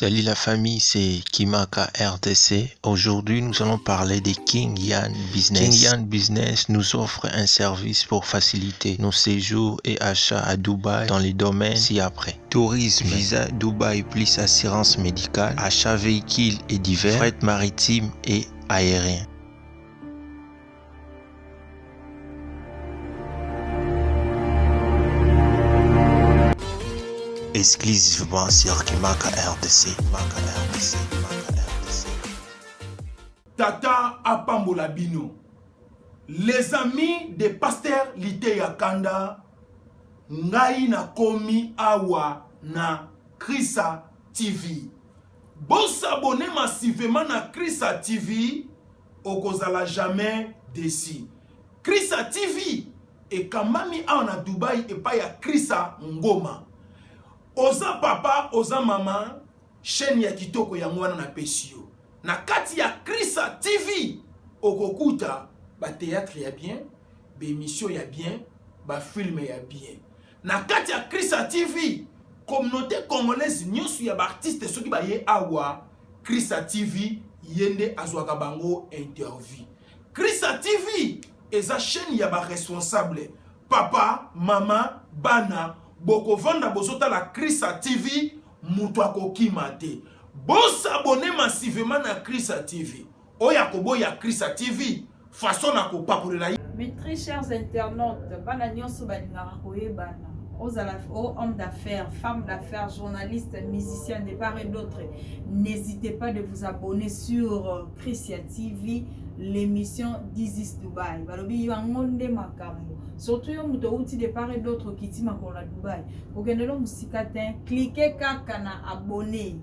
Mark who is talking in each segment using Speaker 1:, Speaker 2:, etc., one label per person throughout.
Speaker 1: Salut la famille, c'est Kimaka RDC. Aujourd'hui, nous allons parler de King Yan Business. King Yan Business nous offre un service pour faciliter nos séjours et achats à Dubaï dans les domaines ci-après. Tourisme, visa Dubaï plus assurance médicale, achat véhicules et divers, fret maritime et aérien. Exclusivement sur Kimaka RDC.
Speaker 2: Tata Apambola Bino. Les amis de Pasteur Lite Yakanda, ngai na komi awa na Krisa TV. Bon s'abonner massivement na Krisa TV, okozala jamais déçu. Krisa TV et kamami a na Dubaï et pas ya Krisa Ngoma. Oza papa, oza mama, chaîne ya kitoko ya mwana na pesio. Na kati ya Krisa TV, okokuta ba théâtre ya bien, ba émission ya bien, ba film ya bien. Na kati ya Krisa TV, communauté congolaise nyonso ya ba artiste soki ba ye awa, Krisa TV yende azwaka bango interview. Krisa TV eza chaîne ya ba responsable, papa, mama, bana, boko vanda bozota la Krisa TV mutu akokima te. Bon s'abonner massivement na Krisa TV. Oya kobo ya Krisa TV façon na ko papolela.
Speaker 3: Mes très chers internautes, bana nyonso balingaka koyebana. Aux hommes d'affaires, femmes d'affaires, journalistes, musiciens de part et d'autre, n'hésitez pas de vous abonner sur Krisa TV, l'émission This is Dubai. Balobi yangonde makambo. Surtout yo muto outi de part et d'autre qui ti makola Dubai. Okendelo musikatin, cliquez kaka na abonner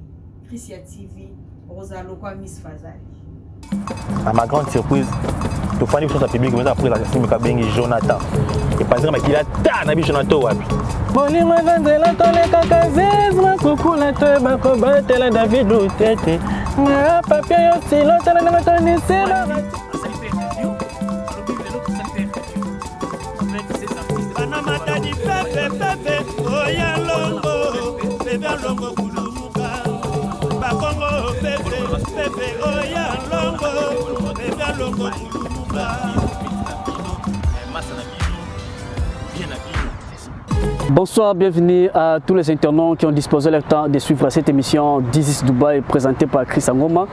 Speaker 3: Krisa TV, Rosalo kwa Miss Fazali.
Speaker 4: À ma grande surprise, le fan de la public, vous après la film de Jonathan. Et par exemple, il a tant Jonathan Wabi. Bolimo Vandela Tole Kakazes, ma coucou la te bakoba la David Lutete. Ma papier aussi, l'autre la matone c'est la. Banamata di pepe, oya longo, bebe longo kulumuka. Bakongo pepe, oya longo, bebe longo kulumuka.
Speaker 5: Bonsoir, bienvenue à tous les internautes qui ont disposé leur temps de suivre cette émission This is Dubai présentée par Krisa Ngoma.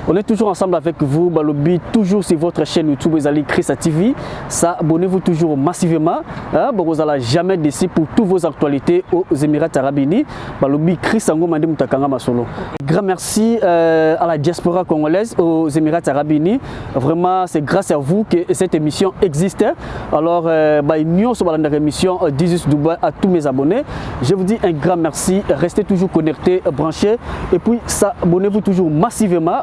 Speaker 5: On est toujours ensemble avec vous, Balobi, toujours sur votre chaîne YouTube, vous allez Krisa TV. Ça, abonnez-vous toujours massivement. Vous n'allez jamais déçu pour toutes vos actualités aux Émirats Arabes Unis. Balobi, Krisa Ngoma de Moutakanga Masolo. Grand merci à la diaspora congolaise aux Émirats Arabes Unis. Vraiment, c'est grâce à vous que cette émission existe. Alors, nous sommes dans l'émission This is Dubai à tous mes abonnés. Je vous dis un grand merci. Restez toujours connectés, branchés. Et puis, abonnez-vous toujours massivement.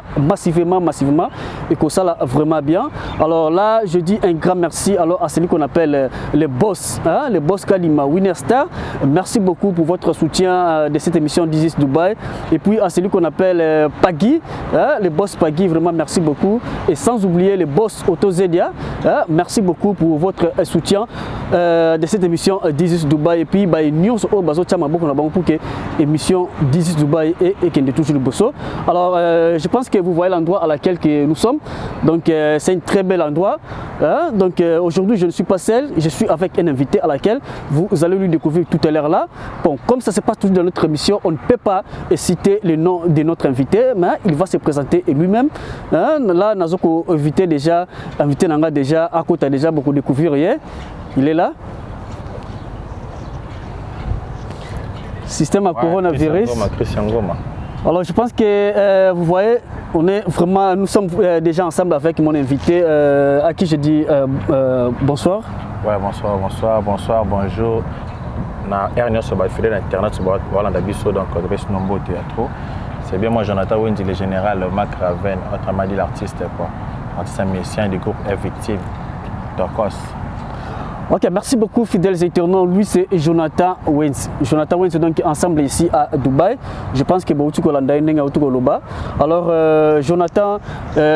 Speaker 5: Et que ça là vraiment bien. Alors là, je dis un grand merci alors à celui qu'on appelle les boss. Les boss Kalima, Winner Star. Merci beaucoup pour votre soutien de cette émission This is Dubai. Et puis à celui qu'on appelle Pagui. Les boss Pagui, vraiment merci beaucoup. Et sans oublier les boss Auto Zedia. Merci beaucoup pour votre soutien de cette émission This is Dubai. Et puis, nous sommes pour que l'émission This is Dubai et qui est toujours le bosso. Alors, je pense que vous voyez l'endroit à laquelle nous sommes. Donc, c'est un très bel endroit. Donc, aujourd'hui, je ne suis pas seul. Je suis avec un invité à laquelle vous allez lui découvrir tout à l'heure là. Bon, comme ça se passe toujours dans notre émission, on ne peut pas citer le nom de notre invité, mais il va se présenter lui-même. Là, nous avons invité déjà, à côté déjà beaucoup découvrir hier. Il est là. Système à coronavirus. Alors je pense que vous voyez, nous sommes déjà ensemble avec mon invité à qui je dis bonsoir.
Speaker 4: Ouais, bonsoir, bonjour. Na Ernest sur fidèle internet sur voilà d'abisso donc reste nombreux théâtre. C'est bien moi Jonathan Wendy le général Marc Raven, autrement dit l'artiste quoi. Artiste musicien du groupe est victime d'Orcos.
Speaker 5: Ok, merci beaucoup fidèles internautes. Lui c'est Jonathan Wenz. Jonathan Wenz donc ensemble ici à Dubaï. Je pense que beaucoup de alors Jonathan,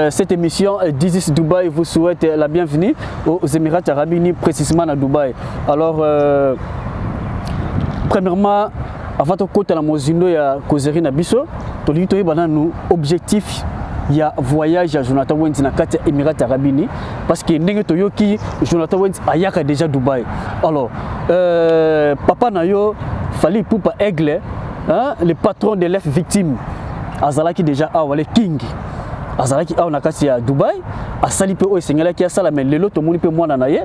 Speaker 5: cette émission This is Dubai vous souhaite la bienvenue aux Émirats Arabes Unis, précisément à Dubaï. Alors premièrement, avant de côté la mozindo ya causerie na biso to li to yebana nous objectif ya voyage à Jonathan Wenz na kati Émirats Arabes Unis parce que ndenge to yoki Jonathan Wenz ayaka déjà Dubaï. Alors papa na yo Fally Ipupa Aigle, hein, le patron de l'F victime azalaki déjà awale king azalaki awa na kati ya Dubaï asali pe o esengela ki asala mais lelo to moni pe mwana na ye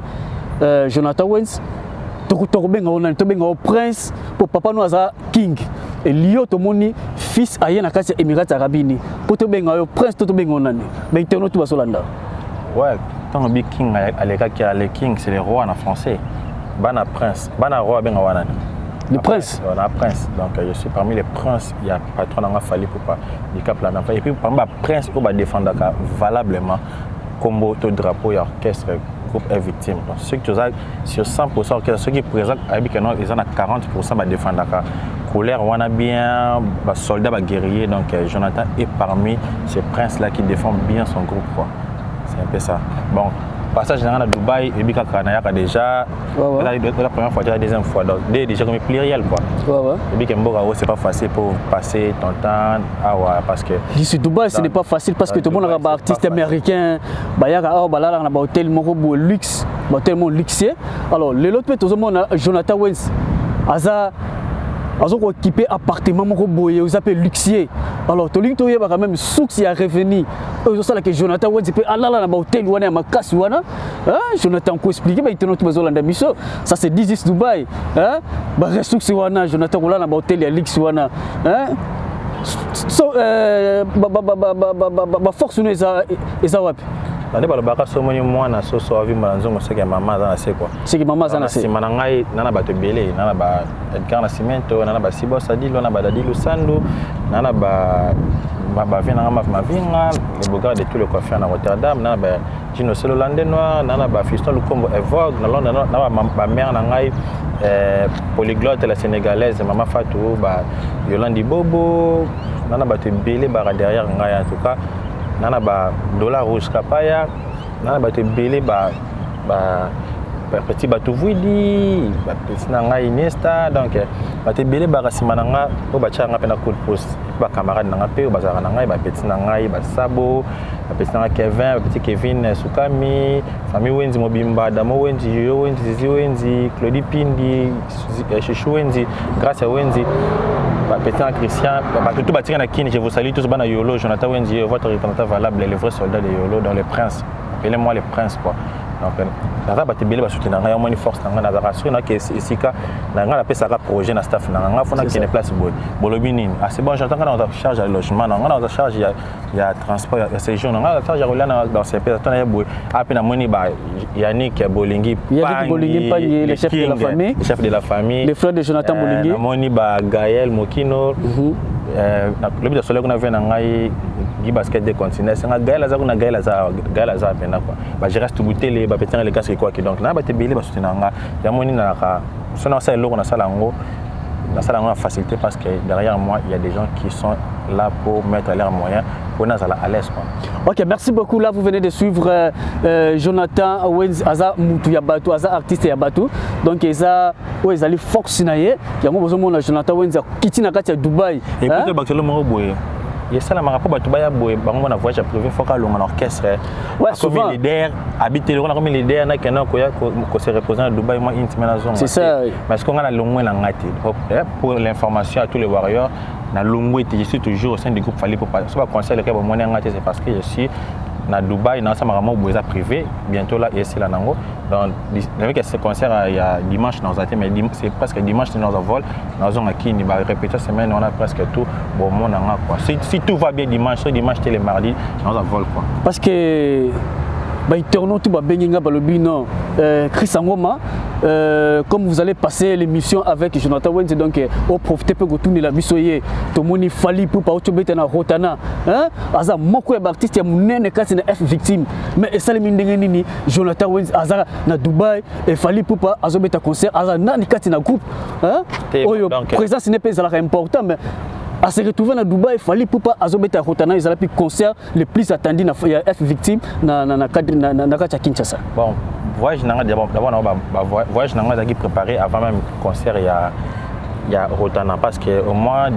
Speaker 5: Jonathan Wenz to benga ona to benga o prince pour papa no aza king et lio to moni fils aye na kati ya Émirats Arabes Unis pour to benga yo prince to benga ona ne mais te no to basolanda
Speaker 4: ouais tant bi king aleka ki ale king c'est le roi en français bana prince bana roi benga wana
Speaker 5: le prince
Speaker 4: on a prince donc je suis parmi les princes il y a patron n'a Fally Ipupa du cap la et puis parmi les princes au ba défendre valablement combo to drapeau et orchestre groupe est victime donc ceux qui sur 100% orchestre ceux qui présentent avec non ils en a 40% ba défendre colère on a bien ba soldat ba guerrier donc Jonathan est parmi ces princes là qui défendent bien son groupe quoi c'est un peu ça bon passage général à Dubaï et puis Kanayaka déjà la première fois la deuxième fois donc déjà comme pluriel quoi et puis Kemboga c'est pas facile pour passer ton temps parce que
Speaker 5: d'ici Dubaï ce n'est pas facile parce que tout le monde a artiste américain bayaka balala na hôtel moko bo luxe hôtel mon luxe alors les autres tout le monde Jonathan Wenz aza occupé appartement moko boye vous appelez luxier alors to link to yeba quand même souci à revenir eux ça là que Jonathan Wenz peut alala na hôtel wana makasi wana Jonathan ko expliquer ba itono to bazolanda miso ça c'est 10 Dubaï ba ressources wana Jonathan ko la na hôtel ya luxe wana so ba force eza wapi
Speaker 4: Nande balobaka somoni mwana soso avi manzongo seke mama za na se quoi.
Speaker 5: Seke mama za na se.
Speaker 4: Sima na ngai nana bato belé nana ba Edgar Nascimento nana ba Sibo Sadilo nana ba Dadi Lusando nana ba vina ngama mavinga le bogar de tout le coiffeur na Rotterdam nana ba Gino Selo Landenois nana ba Fiston Lukombo Evogue na Londres nana ba mère na ngai polyglotte la sénégalaise Mama Fatou ba Yolandi Bobo nana bato belé ba derrière ngai en tout cas nana ba dollar rouge kapaya nana ba te belé ba petit bateau vuidi ba petit nanga Iniesta donc ba te belé ba rasima nanga o ba tchanga pena coup de pouce ba camarade nanga pe ba zara nanga ba petit nanga ba Sabo ba petit nanga Kevin ba petit Kevin Sukami famille Wenzi Mobimba Damo Wenzi Yo Wenzi Zizi Wenzi Claudie Pindi Chouchou Wenzi grâce à Wenzi ba petit Christian ba tout ba tiré na kini je vous salue tous bana Yolo Jonathan Wenzi votre représentant valable les vrais soldats de Yolo dans les princes appelez-moi les princes quoi donc la ba te belé ba soutenir nga moni force nga na rassurer na que sika na nga la pesa ka projet na staff na nga fona qui ne place boy bolobi nini ah c'est bon j'entends nga na charge à logement nga na charge ya transport ya séjour nga na charge ya relana dans ces pays tona ya boy ape na moni ba Yannick Bolingi
Speaker 5: Pangi le chef de la famille le frère de Jonathan Bolingi
Speaker 4: na moni ba Gaël Mokino na lobi de soleil qu'on a vu na ngai Guy basket de continent c'est Gaël Azar na Gaël Azar pena quoi ba je reste bouteille ba pétin les gars c'est quoi qui donc na ba te belé ba soutenir nga ya moni na ka sona ça loko na sala ngo a facilité parce que derrière moi il y a des gens qui sont là pour mettre leurs moyens pour nous à l'aise quoi.
Speaker 5: OK, merci beaucoup. Là vous venez de suivre Jonathan Wenz Aza Mutu Yabatu Aza artiste Yabatu. Donc Eza Ezali Fox naye yango bozomona Jonathan Wenz kiti na kati ya Dubaï.
Speaker 4: Et puis bakelo mo boye il y a ça la rapport bato baya boye bango na voyage privé faut ka longa orchestre
Speaker 5: ouais souvent
Speaker 4: comme leader habiter le comme leader na kena ko se reposer à Dubaï moi intime na zone
Speaker 5: c'est ça
Speaker 4: parce qu'on a la longue na ngati pour l'information à tous les warriors na longue je suis toujours au sein du groupe Fally Ipupa c'est pas conseil le cas moi ngati c'est parce que je suis na Dubaï na ça maramo boza privé bientôt là et c'est là nango donc avec ce concert il y a dimanche dans un mais c'est presque dimanche dans un vol dans un qui ni va répéter semaine on a presque tout bon mon nanga quoi si tout va bien dimanche c'est les mardis dans un vol quoi
Speaker 5: parce que bah interno tout ba benginga balobi non Chris Ngoma comme vous allez passer l'émission avec Jonathan Wenz donc au profiter pour tourner la bisoye to moni Fally Ipupa otobeta na rotana hein aza moko ya artiste ya munene kasi na F victime mais ça le mindenge nini Jonathan Wenz aza na Dubaï et Fally Ipupa azobeta concert aza nani kati na groupe hein oyo présence n'est pas important mais à se retrouver à Dubaï, Fally Ipupa azobeta rotana ils allaient puis concert le plus attendu na F victime na cadre na Kinshasa.
Speaker 4: Bon, voyage nanga d'abord voyage nanga daki préparé avant même concert il y il y a Rotana parce qu'au mois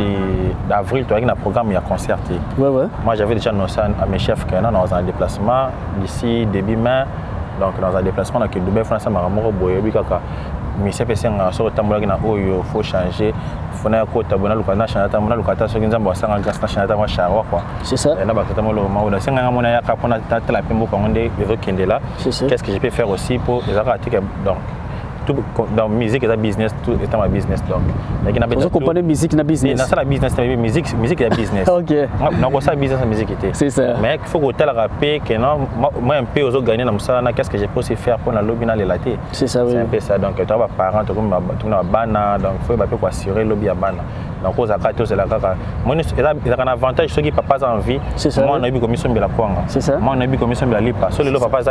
Speaker 4: d'avril, tu as un programme, il y a concert.
Speaker 5: Ouais.
Speaker 4: Moi, j'avais déjà annoncé à mes chefs que dans un déplacement d'ici début mai. Donc, dans un déplacement, dans Dubaï, il faut changer.
Speaker 5: C'est ça.
Speaker 4: Qu'est-ce que je peux faire aussi pour les articles dans la musique et la business, tout est ma business. Donc,
Speaker 5: vous comprenez musique et business.
Speaker 4: C'est la business, musique et business.
Speaker 5: Ok.
Speaker 4: Donc, ça business et musique.
Speaker 5: C'est ça.
Speaker 4: Mais il faut que tu aies que non, moi un peu aux autres gagner dans ça, qu'est-ce que je peux aussi faire pour la lobby dans les latés.
Speaker 5: C'est ça, oui.
Speaker 4: C'est un peu ça. Donc, tu as des parents, tu as des bana, donc il faut assurer le lobby à bana. Donc, aux acteurs, c'est la caca. Moi, il y a un avantage, ceux qui n'ont pas envie.
Speaker 5: C'est ça.
Speaker 4: Moi, on a eu commission de la Kwanga.
Speaker 5: C'est ça.
Speaker 4: Moi, on a eu commission de la Lipa. Sur le lot, papa,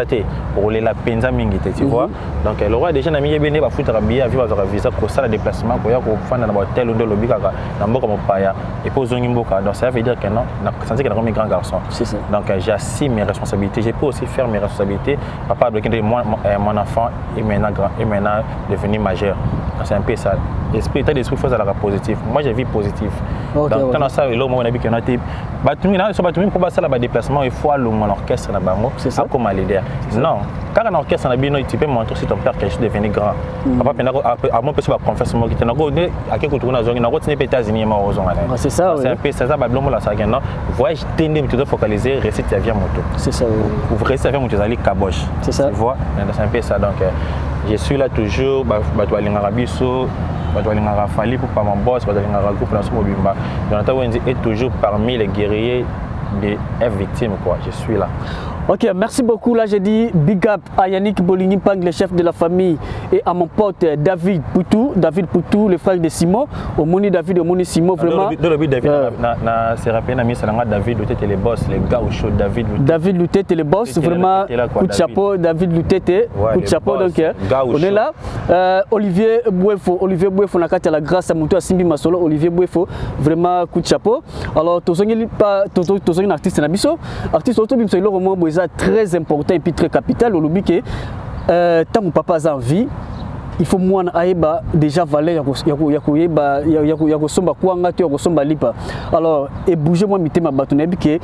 Speaker 4: pour les la penza mingite, tu vois. Donc, le roi déjà n'a mis bien, il va foutre un billet, il va faire visa pour ça, le déplacement, pour y avoir dans l'hôtel ou de lobby, dans le comme paya, et pour Zongimboka. Donc, ça veut dire que non, c'est qu'il y a un grand garçon.
Speaker 5: C'est ça.
Speaker 4: Donc, j'assume mes responsabilités. Je peux aussi faire mes responsabilités. Papa a bloqué mon enfant est maintenant devenu majeur. C'est un peu ça. L'état d'esprit faut être positif. Moi, j'ai vu positif. Donc, quand ça, là, on a vu qu'on a été. Pour ça, le déplacement, il faut aller à l'orchestre.
Speaker 5: C'est ça.
Speaker 4: Comme leader. Non. Quand un orchestre, tu peux montrer si ton père est devenu grand. Papa, à moi, je peux confesser moi qui te n'ai à quel côté on a besoin des États-Unis.
Speaker 5: C'est ça.
Speaker 4: C'est un peu ça. Voyage, tu dois focaliser, rester ta vie à moto.
Speaker 5: C'est ça.
Speaker 4: Vous restez avec moto, vous caboche.
Speaker 5: C'est ça.
Speaker 4: Tu vois, c'est un peu ça. Donc, je suis là toujours. Je suis là Fali pour pas mon boss, Jonathan Wendy est toujours parmi les guerriers des victimes, quoi. Je suis là.
Speaker 5: Ok, merci beaucoup. Là, j'ai dit big up à Yannick Bolini Pang, le chef de la famille, et à mon pote David Poutou, le frère de Simon, au Moni David, au Moni Simon, vraiment.
Speaker 4: C'est rappelé, David Loutete, les boss, les gars au show,
Speaker 5: David Loutete, les boss, vraiment, coup de chapeau, David Loutete, coup de chapeau, donc, on est là. Olivier Bouefo, on a la grâce à Moutou, à Simbi Masolo, Olivier Bouefo, vraiment, coup de chapeau. Alors, tu es un artiste, artiste auto-bimso, il est très important et puis très capital. Au lobby que tant que papa a envie, il faut moi aïba déjà valer yako somba kwanga tu yako somba lipa. Alors et bouger moi mité ma batone bi que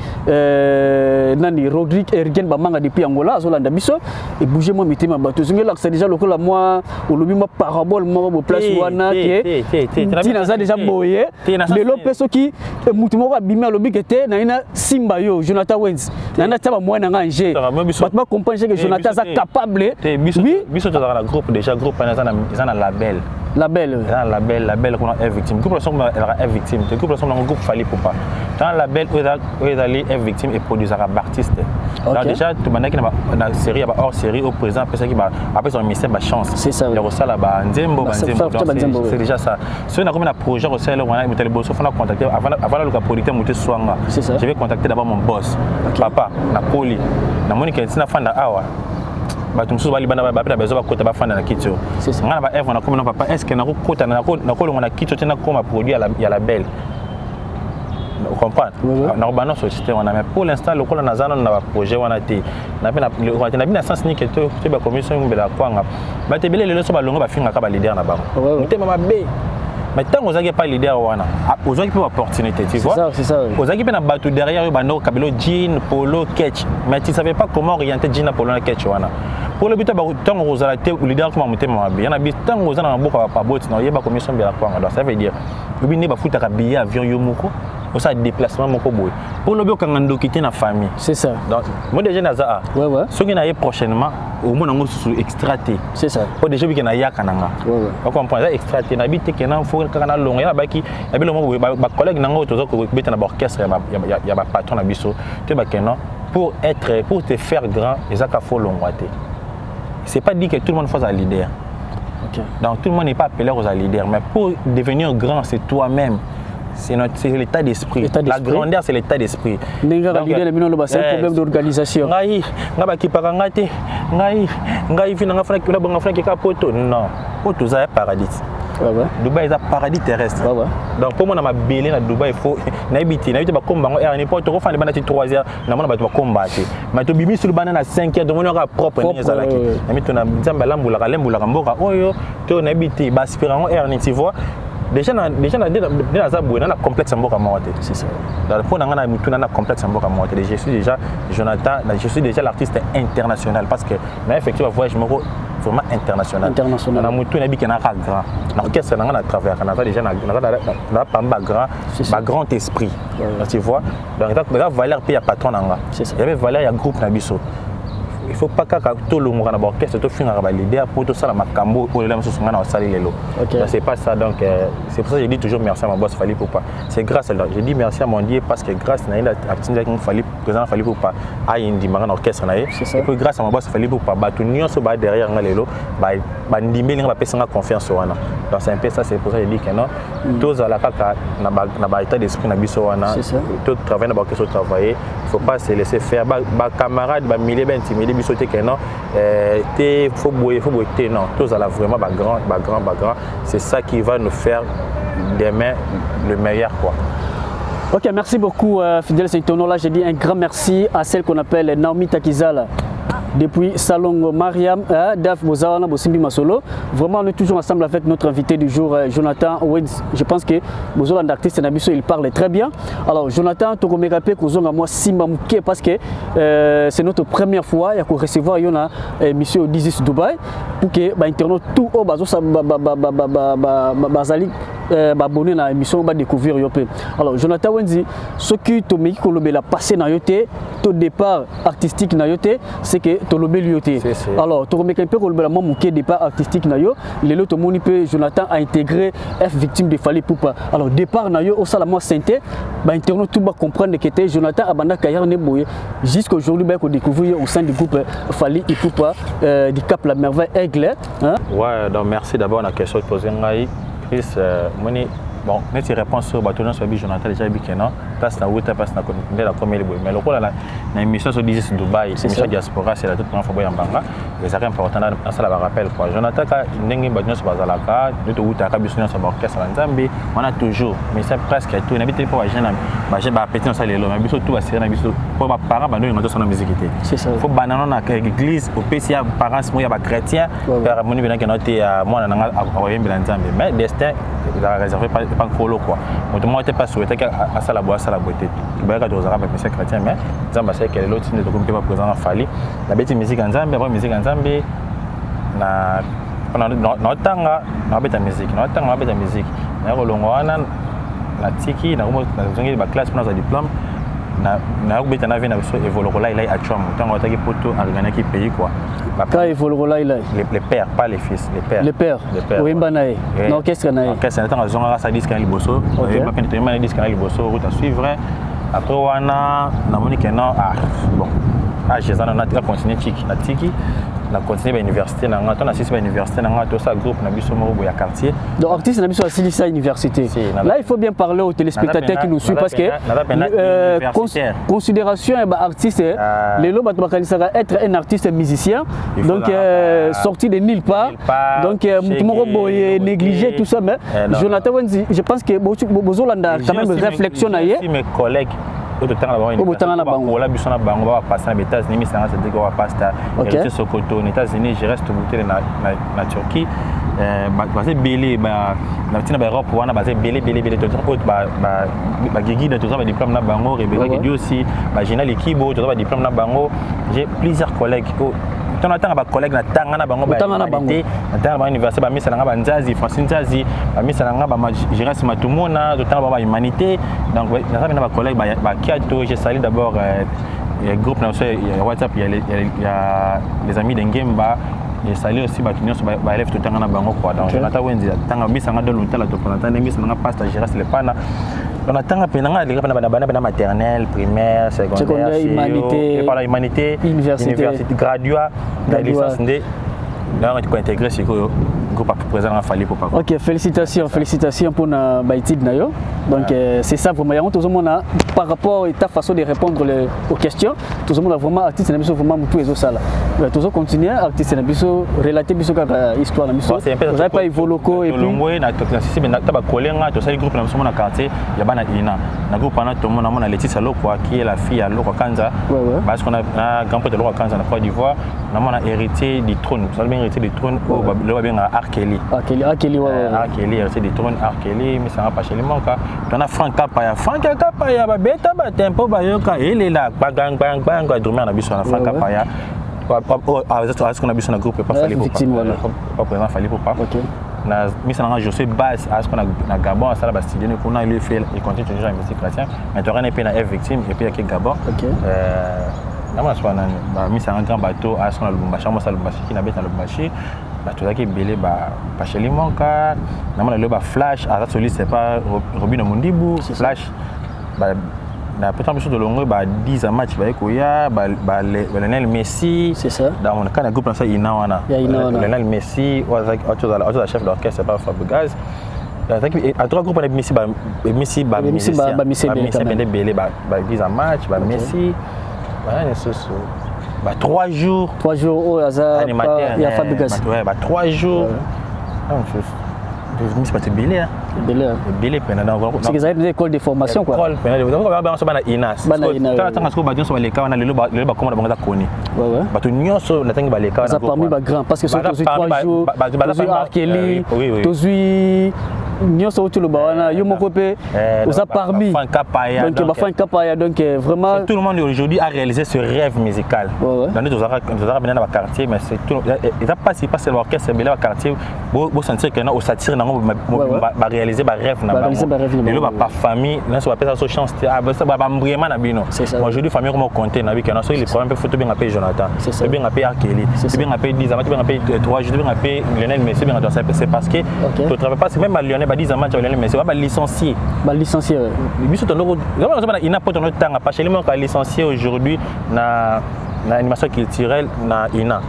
Speaker 5: nani Rodrigue Ergen ba manga depuis Angola azolanda biso et bouger moi mité ma bato zingela c'est déjà lokola moi au lobby ma parabole moi bo place wana que tina za déjà boye les lopeso qui mutu moko abimi au lobby que te na ina Simba yo Jonathan Wenz na na taba moi na nganje batma comprendre que Jonathan est capable
Speaker 4: oui biso dans la groupe déjà groupe ils ont un label. Label qu'on a victime. Groupe son est victime. Le groupe son un groupe fallait pour pas. Dans label où ils allaient être victime et produire un artiste. Donc déjà tout le monde qui a série hors série au présent après ça qui va après son ministère chance.
Speaker 5: C'est ça.
Speaker 4: Le ressort là-bas Nzembo. C'est déjà ça. Si on a comme un projet au sein là on a le boss on a contacté avant le producteur monter soanga. Je vais contacter d'abord mon boss. Papa na poli. Na Monica c'est na fan da awa. Batumsu bali bana ba besoin kota ba fanda na kitio ngana ba Eve na comme non papa est-ce que na kota na ko na kitio tena comme produit ya la belle vous comprenez na ba non société on a mais pour l'instant le kola na zana na ba projet wana te na pe na bina sens ni que to ba commission mbela kwanga ba te bele le so ba longa ba finga ka ba leader na bango mutema mabe. Mais tant que vous n'avez pas leader, vous avez une opportunité, tu vois.
Speaker 5: C'est ça.
Speaker 4: Vous avez un bateau derrière, vous avez un jean, polo, catch. Mais tu ne savais pas comment orienter jean, polo, catch. Pour le but, tant que vous avez un leader, comment vous avez il y en a tant que vous avez un beau pas il y a pas commission de la pointe. Ça veut dire, vous avez un billet avion, yomoko. Vous avez un déplacement, pour le but, quand on quitte la famille.
Speaker 5: C'est ça.
Speaker 4: Donc, moi déjà, ceux qui n'ont prochainement, au moins, on a extraité.
Speaker 5: C'est ça.
Speaker 4: Pour déjà, vous avez un vous comprenez, extraité. On habite que non, faut que on a long. Il y a baki, il y a le moment où ma collègue n'ango toujours que vous mettez dans l'orchestre, il y a ma patron à biso. Tu vois que non, pour te faire grand, les actes faut l'ongouater. C'est pas dit que tout le monde fasse un leader. Donc tout le monde n'est pas appelé aux leaders, mais pour devenir grand, c'est toi-même. C'est l'état d'esprit. La grandeur, c'est l'état d'esprit.
Speaker 5: C'est un problème d'organisation.
Speaker 4: Non, paradis. Dubaï est un paradis terrestre. Donc pour moi, dans ma belle à Dubaï, il faut n'habiter. N'habiter pas comme on n'est pas trop fan de banane 3 heures. Non, on va pas combattre. Mais tu bimis sur le banane à 5 heures, donc on aura propre. Mais tu n'as pas l'amboula, l'amboula, l'amboula. Oh yo, tu n'habites pas aspirant air, tu vois. déjà on a complexe en Bokamawate. C'est ça. Pour on a complexe en Bokamawate. Je suis déjà Jonathan, je suis déjà l'artiste international parce que mais effectivement voyage vraiment international. On a mutu na bi kana grand. L'orchestre na à travers on a déjà na pas grand esprit. Tu vois. Donc la valeur puis il y a patron nanga. Il y avait valeur il y a groupe na biso. Il faut pas que tout le monde dans l'orchestre tout finir à l'idée pour tout ça la macambo ou les mêmes choses dans salle lelo. C'est pas ça donc c'est pour ça que je dis toujours merci à mon boss Fally Ipupa. C'est grâce à lui. Je dis merci à mon Dieu parce que grâce à la activité que Fally président Fally Ipupa a indi marana orchestre na et puis grâce à mon boss Fally Ipupa ba tout nion so ba derrière nga lelo ba ndimbe linga ba pesa confiance wana. Donc c'est un peu ça c'est pour ça que je dis que non tous à la kaka na ba état d'esprit na biso wana tout travail na ba orchestre travailler il faut pas se laisser faire ba camarade ba milier ba intimider sauter que non faut boyer non tous à la vraiment grand c'est ça qui va nous faire demain le meilleur quoi.
Speaker 5: Ok, merci beaucoup fidèle Saint-Tono. Là, je dis un grand merci à celle qu'on appelle Naomi Takizala. Depuis Salon Mariam, Daf Bozawana, Bosimbi Masolo. Vraiment, on est toujours ensemble avec notre invité du jour, Jonathan Owens. Je pense que Bozola d'artiste Nabiso, il parle très bien. Alors, Jonathan, tu remets rappelé que nous moi Simba Mouké parce que c'est notre première fois qu'il recevoir une émission au 10 Dubaï pour que l'internaute tout au bazo bazali abonné à l'émission va découvrir Yopé. Alors, Jonathan Wenzi, ce qui te met la passé na yoté, ton départ artistique na yoté, c'est que tu l'obé yoté. Alors, tu remets un peu le moment où départ artistique na yo, les autres monipé Jonathan a intégré F victime de Fally Ipupa. Alors, départ na yo au salama santé, bah internaute tout va comprendre que était Jonathan abanda kayar ne boye jusqu'à aujourd'hui bah qu'on découvrir au sein du groupe Fally Ipupa du Cap la Merveille Aigle.
Speaker 4: Ouais, donc merci d'abord à la question de poser ngai. Chris bon, mais tu réponds sur Batonon sur Jonathan déjà bikena place na wuta place na la première boy mais le coup là na émission sur 10 Dubaï émission diaspora c'est la toute première fois boy en banga les arrêts importants dans ça la rappel quoi Jonathan ka ndenge Batonon sur bazalaka de to wuta ka biso sur orchestre Nzambe on a toujours mais c'est presque tout n'habite pas jeune ba j'ai ba petit dans ça lelo mais biso tout va série na biso pour ba parents ba no sur la musique c'est ça faut banana na église au PCA parents moi ya ba chrétien père moni bena kenote moi na awoyembi Nzambe mais destin la réservé pas colo quoi moi t'es pas souhaité à ça la beauté bah quand on arabe mais chrétien mais Nzambe c'est que l'autre ne te compte pas présent Fally la bête musique Nzambe après musique Nzambe na tanga na bête musique na rolongo wana na tiki na zongi ba classe pour nos diplôme na bête na vie na so évoluer là il a chum tant que poto organiser qui pays quoi
Speaker 5: quand évoluer là
Speaker 4: les pères pas les fils
Speaker 5: les pères oui banae l'orchestre nae
Speaker 4: orchestre tant zonga ça disque liboso et pas peine disque liboso route à suivre après wana na monique non bon j'ai ça on a continuer tiki na continuer à l'université na nga tona assisté à l'université na nga to ça groupe na biso moko ya quartier
Speaker 5: donc artiste na biso assisté à l'université là il faut bien parler aux téléspectateurs qui nous suivent parce que considération et artiste les lots bakanisaka être un artiste musicien donc sorti de nulle part donc moko boye négligé tout ça mais Jonathan Wenzi je pense que bozolanda quand même réflexion na ye
Speaker 4: mes collègues
Speaker 5: au
Speaker 4: bango la bisona bango va passer aux États-Unis mais ça c'est quoi passer au Sokoto aux États-Unis je reste bouté na Turquie basé belé ba na tina ba Europe wana basé belé tout autre ba gigi de tout ça ba diplôme na bango rebelle aussi ba général Kibo tout ça ba diplôme na bango j'ai plusieurs collègues on attend ba collègue na tanga na bango ba na ba université ba misa na ba nzazi Francine Nzazi ba misa na ba Gérard Matumona tout temps ba humanité donc na ba collègue ba Kiato j'ai salué d'abord le groupe il y a WhatsApp il y a les amis d'Engemba et salué aussi ba kinyo ba élève tout temps na bango quoi donc Jonathan Wenzi tanga misa nga de longtemps la to pendant misa na pasteur Gérard Lepana on attend penanga les bana maternelle primaire secondaire
Speaker 5: humanité
Speaker 4: et par la humanité université graduat la licence D là on peut intégrer ce groupe présent à Fally Ipupa.
Speaker 5: OK, félicitations pour na baïtid na yo. Donc c'est ça vraiment tout le monde par rapport à ta façon de répondre aux questions, tout le monde a vraiment artiste na biso vraiment tout les ça là. Tout le continuer artiste na biso relater biso ka histoire na biso. Vous avez pas évolué et puis
Speaker 4: na si na ta ba kolenga to ça groupe na biso na quartier ya bana ina. Na groupe na to mona mona Laetitia Lokwa qui est la fille à Lokwa Kanza. Parce qu'on a grand pote de Lokwa Kanza na Côte d'Ivoire, na mona héritier du trône. Vous savez bien hérité du trône au Arkeli.
Speaker 5: Arkeli, ouais.
Speaker 4: Arkeli, hérité du trône, Arkeli, mais ça va pas chez les manques. On a Franck Kapaya, bêta, tempo, bayoka, il est là, bang, dormir dans la bus, on a Franck Kapaya. Est-ce qu'on a vu sur un groupe pas fallu pour pas présent fallu pour pas. Na mise en je suis base à ce qu'on a Gabon ça la studio qu'on a lui fait il continue toujours à musique chrétien mais tu rien na F victime et puis il y a Gabon na moi soit na mise en grand bateau à ce qu'on a Lubumbashi moi ça Lubumbashi qui na bête na Lubumbashi bateau là qui belé ba chez les monka na moi le ba flash à ça c'est pas Robin Mondibu flash na peut-être chose de longue 10 match ba ekoya ba Lionel Messi
Speaker 5: c'est ça
Speaker 4: dans mon cas na groupe ça Inawana Lionel Messi autre chef d'orchestre c'est pas Fabregas à trois groupes on a Messi ba Messi belé ba 10 match ba Messi ba 3 jours
Speaker 5: au hasard il y a Fabregas
Speaker 4: ouais ba 3 jours Messi pas belé belé pendant
Speaker 5: c'est que ça des écoles de formation quoi
Speaker 4: école pendant on va Inas tant que ba jonso ba leka on a le ba comment on va koni
Speaker 5: ouais
Speaker 4: ba to nyonso na tangi ba leka
Speaker 5: ça parmi ba grand parce que sont 3 jours Arkeli tozui nyonso tu le bawana yo moko pe oza parmi donc ba Franck Kapaya donc vraiment
Speaker 4: tout le monde aujourd'hui a réalisé ce rêve musical dans nous on bien dans le quartier mais c'est tout il a pas si passer l'orchestre bien dans le quartier beau sentir que na au satire na ba réaliser ba rêve na ba et là ba famille là ça appelle ça chance ça ba vraiment na bino aujourd'hui famille comment compter na bi que na so les problèmes photo bien appelé Jonathan bien appelé Arkeli bien appelé 10 ans bien appelé 3 jours bien appelé Lionel Messi bien c'est parce que tu travailles pas c'est même à Lionel ba 10 ans match Lionel Messi va licencier biso tondo il n'a pas ton temps pas chez les gens licencié aujourd'hui na animation culturelle na ina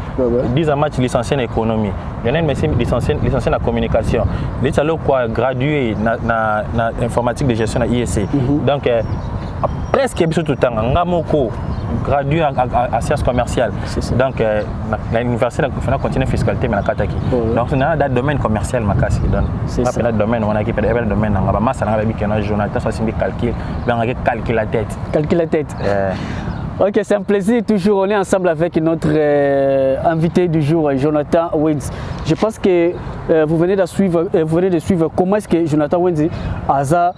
Speaker 4: 10 ans match licencié en économie Lionel Messi licencié en communication les salons quoi gradué na informatique de gestion à IEC donc presque biso tout temps ngamoko gradué à sciences commerciales donc l'université a continué fiscalité mais na kataki donc c'est dans le domaine commercial makasi donc c'est le domaine on a qui peut le domaine ngaba massa ngaba bikena Jonathan ça c'est calcul ben calcul la tête
Speaker 5: Ok, c'est un plaisir. Toujours, on est ensemble avec notre invité du jour, Jonathan Wenzi. Je pense que vous venez de suivre comment est-ce que Jonathan Wenzi a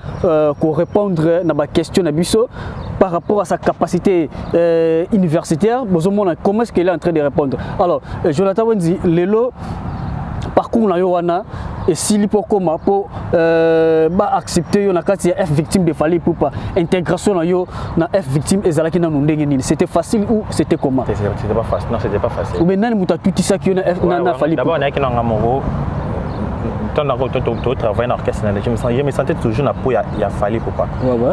Speaker 5: pour répondre à ma question par rapport à sa capacité universitaire. Comment est-ce qu'il est en train de répondre? Alors, Jonathan Wenzi, Lelo, parcours na yowana et s'il pour comment pour accepter yon akati F victime de fali pour pas intégration na yo na F victime ezalaki na ndenge nini c'était facile ou c'était comment?
Speaker 4: C'était pas facile. Non, c'était pas facile.
Speaker 5: Ou maintenant muta tout ça qui na fali
Speaker 4: d'abord on a qui na ngamoro tant dans travail en orchestre je me sentais toujours na po ya fali pour pas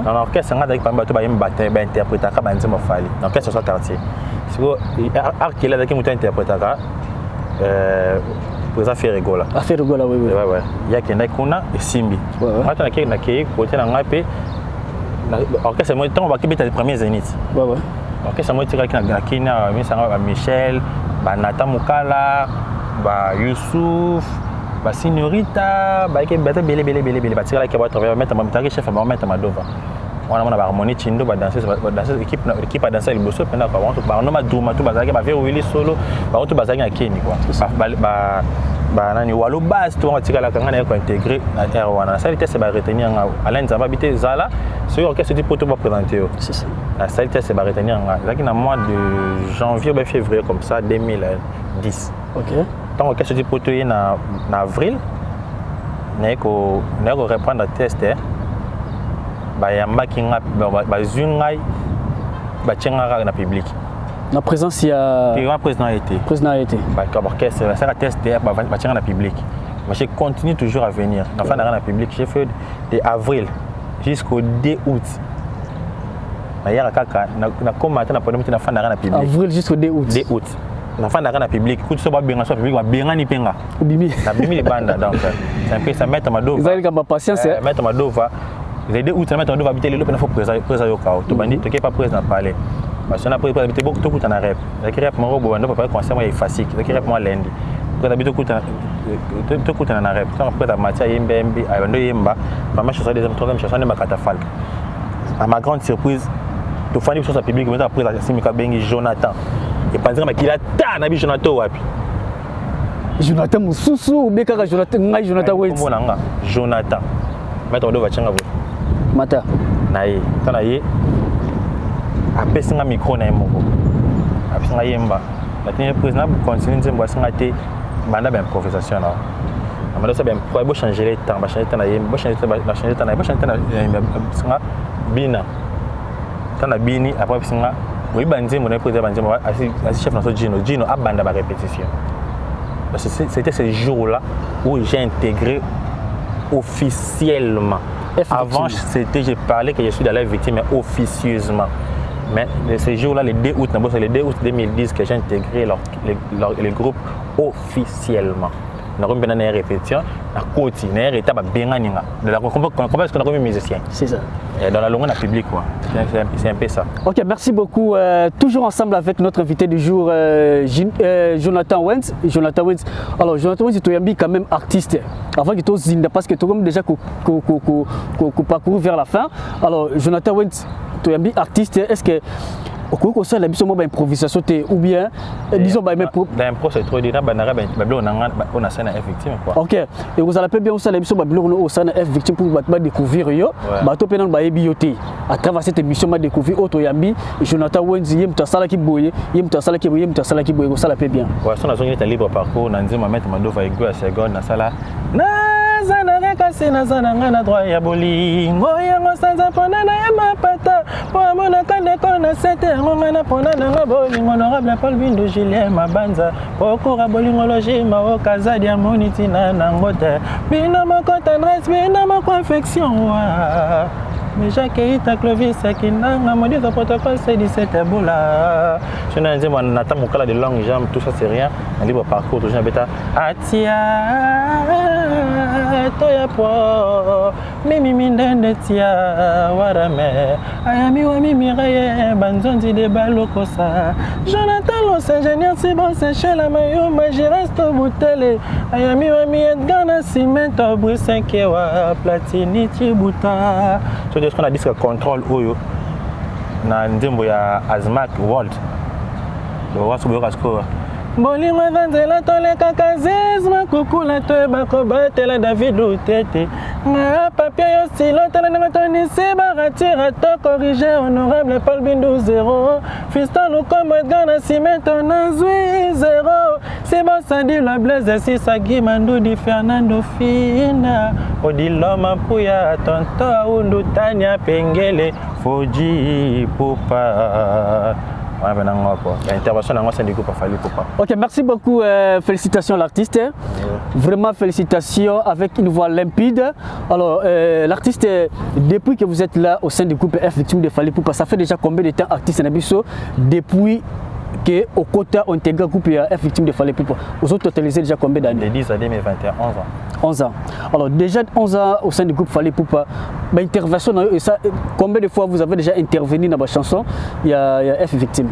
Speaker 4: dans l'orchestre on a avec bato ba yemba interpréter ka ba nzema fali dans orchestre sur quartier siko art qu'il a avec muta interpréter pour ça faire rigola oui ouais il y a qui na kuna simbi maintenant na qui côté na ngape orchestre moi temps on va kibeta les premiers zéniths orchestre moi tika na kina Michel ba Nata Mukala ba Youssouf ba Signorita ba ke beta belé ba tira qui va travailler mettre ma chef va mettre ma dova on a ba harmonie chindo ba danser équipe a danser le bosso pendant ba on ma duma tout bazaki ba faire Willy solo ba on tout bazaki na Kenya quoi ba nani walo base tout on tira la kanga na ko intégrer na R1 ça était c'est ba retenir Alain Zamba habité Zala ce orchestre dit poto va présenter
Speaker 5: c'est ça
Speaker 4: la ça était c'est ba retenir là na mois de janvier ou février comme ça 2010
Speaker 5: OK
Speaker 4: tant orchestre dit poto na avril neko reprendre test bayamba kinga bazungai bachenga na public
Speaker 5: na présence ya
Speaker 4: président a été ba orchestre ça la test bachenga na public mais je continue toujours à venir enfin na public j'ai fait de avril jusqu'au 2 août hier kaka na commenter na podem na fin na public
Speaker 5: avril jusqu'au 2 août
Speaker 4: na fin na public tout ça ba benga so public ba benga ni penga
Speaker 5: bimi
Speaker 4: na bimi les bandes donc c'est un peu ça mettre ma dova
Speaker 5: ils ont patience
Speaker 4: mettre ma dova les 2 août mettre ma dova habiter le faut présenter yo kao to bandi to ke pas présent parler parce qu'on a pris habiter beaucoup tout na rep la rep mo robo ndo pas concert moi efficace la rep moi lundi pour habiter tout kuta na rep quand après matière yembembi ayondo yemba vraiment chose deuxième troisième chanson de Makatafal à ma grande surprise to fani sur sa public mais après la simika bengi Jonathan et pas dire mais qu'il a ta na bi Jonathan wapi
Speaker 5: Jonathan Moussousou ou bien Jonathan Wentz.
Speaker 4: Jonathan. Maître de Vachanga.
Speaker 5: Mata.
Speaker 4: Naïe. Tanaïe. Après, c'est un micro. Après, c'est un yemba. La dernière président continue de dire que c'est un professeur. Je vais changer les temps. Je vais changer les temps. Je vais changer les temps. Je vais changer les temps. Bina. Quand Bini, après, oui, chef de Gino a bandé ma répétition. C'était ce jour-là où j'ai intégré officiellement. Avant, j'ai parlé que je suis dans la victime, mais officieusement. Mais ce jour-là, le 2 août, c'est le 2 août 2010 que j'ai intégré le groupe officiellement. Nous avons une répétition, nous avons une étape à Benganinga. Comment est-ce qu'on a remis musicien?
Speaker 5: C'est ça.
Speaker 4: Et dans la langue publique, c'est un peu ça.
Speaker 5: Ok, merci beaucoup. Toujours ensemble avec notre invité du jour, Jonathan Wentz. Jonathan Wentz. Alors, Jonathan Wentz, tu es quand même artiste. Avant que tu aies parce que tu as déjà parcouru vers la fin. Alors, Jonathan Wentz, tu es artiste. Est-ce que au cours de ça, la mission de improvisation ou bien disons
Speaker 4: l'impro c'est trop dire on a ça effectivement quoi.
Speaker 5: OK. Et vous allez bien aussi la mission on ça victime pour découvrir yo bato penan ba bioté à travers cette émission m'a découvert auto yambi Jonathan Wentz yem ta sala ki boye yem ta sala ki boye ça la peut bien.
Speaker 4: Ouais, ça on a zongé ta libre parcours na nzima mettre mandova ego à seconde na sala Zanare kasi na zananga na droit ya bolingo yango sanza pona na ya mapata po amona kande kona sete ngonga na pona na bolingo honorable Paul Bindu Julien Mabanza pokura bolingo logima o kazadi ya moniti na nangote bina moko tendresse bina moko affection wa mais Jacques Clovis Kinanga modi de protocole c'est 17 Ebola je n'ai dit moi n'attends mon cas de langue jambe tout ça c'est rien un libre parcours toujours bêta atia toya po mimi mindende tia warame ayami wa mimi raye banzonzi de balokosa Jonathan Los ingénieur si bon c'est chez la mayo je reste boutele ayami wa mi Edgar na cimento Brice Nkewa Platini Tibuta so de ce qu'on a dit que contrôle oyo na ndembo ya Azmac World le roi sur Rasco bolingo vanzela toleka kazizma kukula toyeba kobatela David Lutete na papier yo stilo tala nanga tonisi baratira to corriger honorable Paul Bindu 0 fiston lukombo Edgar na cimento na zwi 0 c'est bon sandi la blaise si sagi mandudi Fernando Fina odiloma puya tonto aundu Tania Pengele Foji Pupa.
Speaker 5: Ok, merci beaucoup. Félicitations à l'artiste. Vraiment félicitations avec une voix limpide. Alors, l'artiste, depuis que vous êtes là au sein du groupe F Victime de Fally Ipupa, ça fait déjà combien de temps artiste Nabiso depuis que au quota on intègre le groupe F Victime de Fally Ipupa? Vous avez totalisé déjà combien d'années?
Speaker 4: 10 années, mais 21, 11 ans.
Speaker 5: 11 ans. Alors déjà 11 ans au sein du groupe Fally Ipupa, intervention, combien de fois vous avez déjà intervenu dans ma chanson? Il y a F Victime.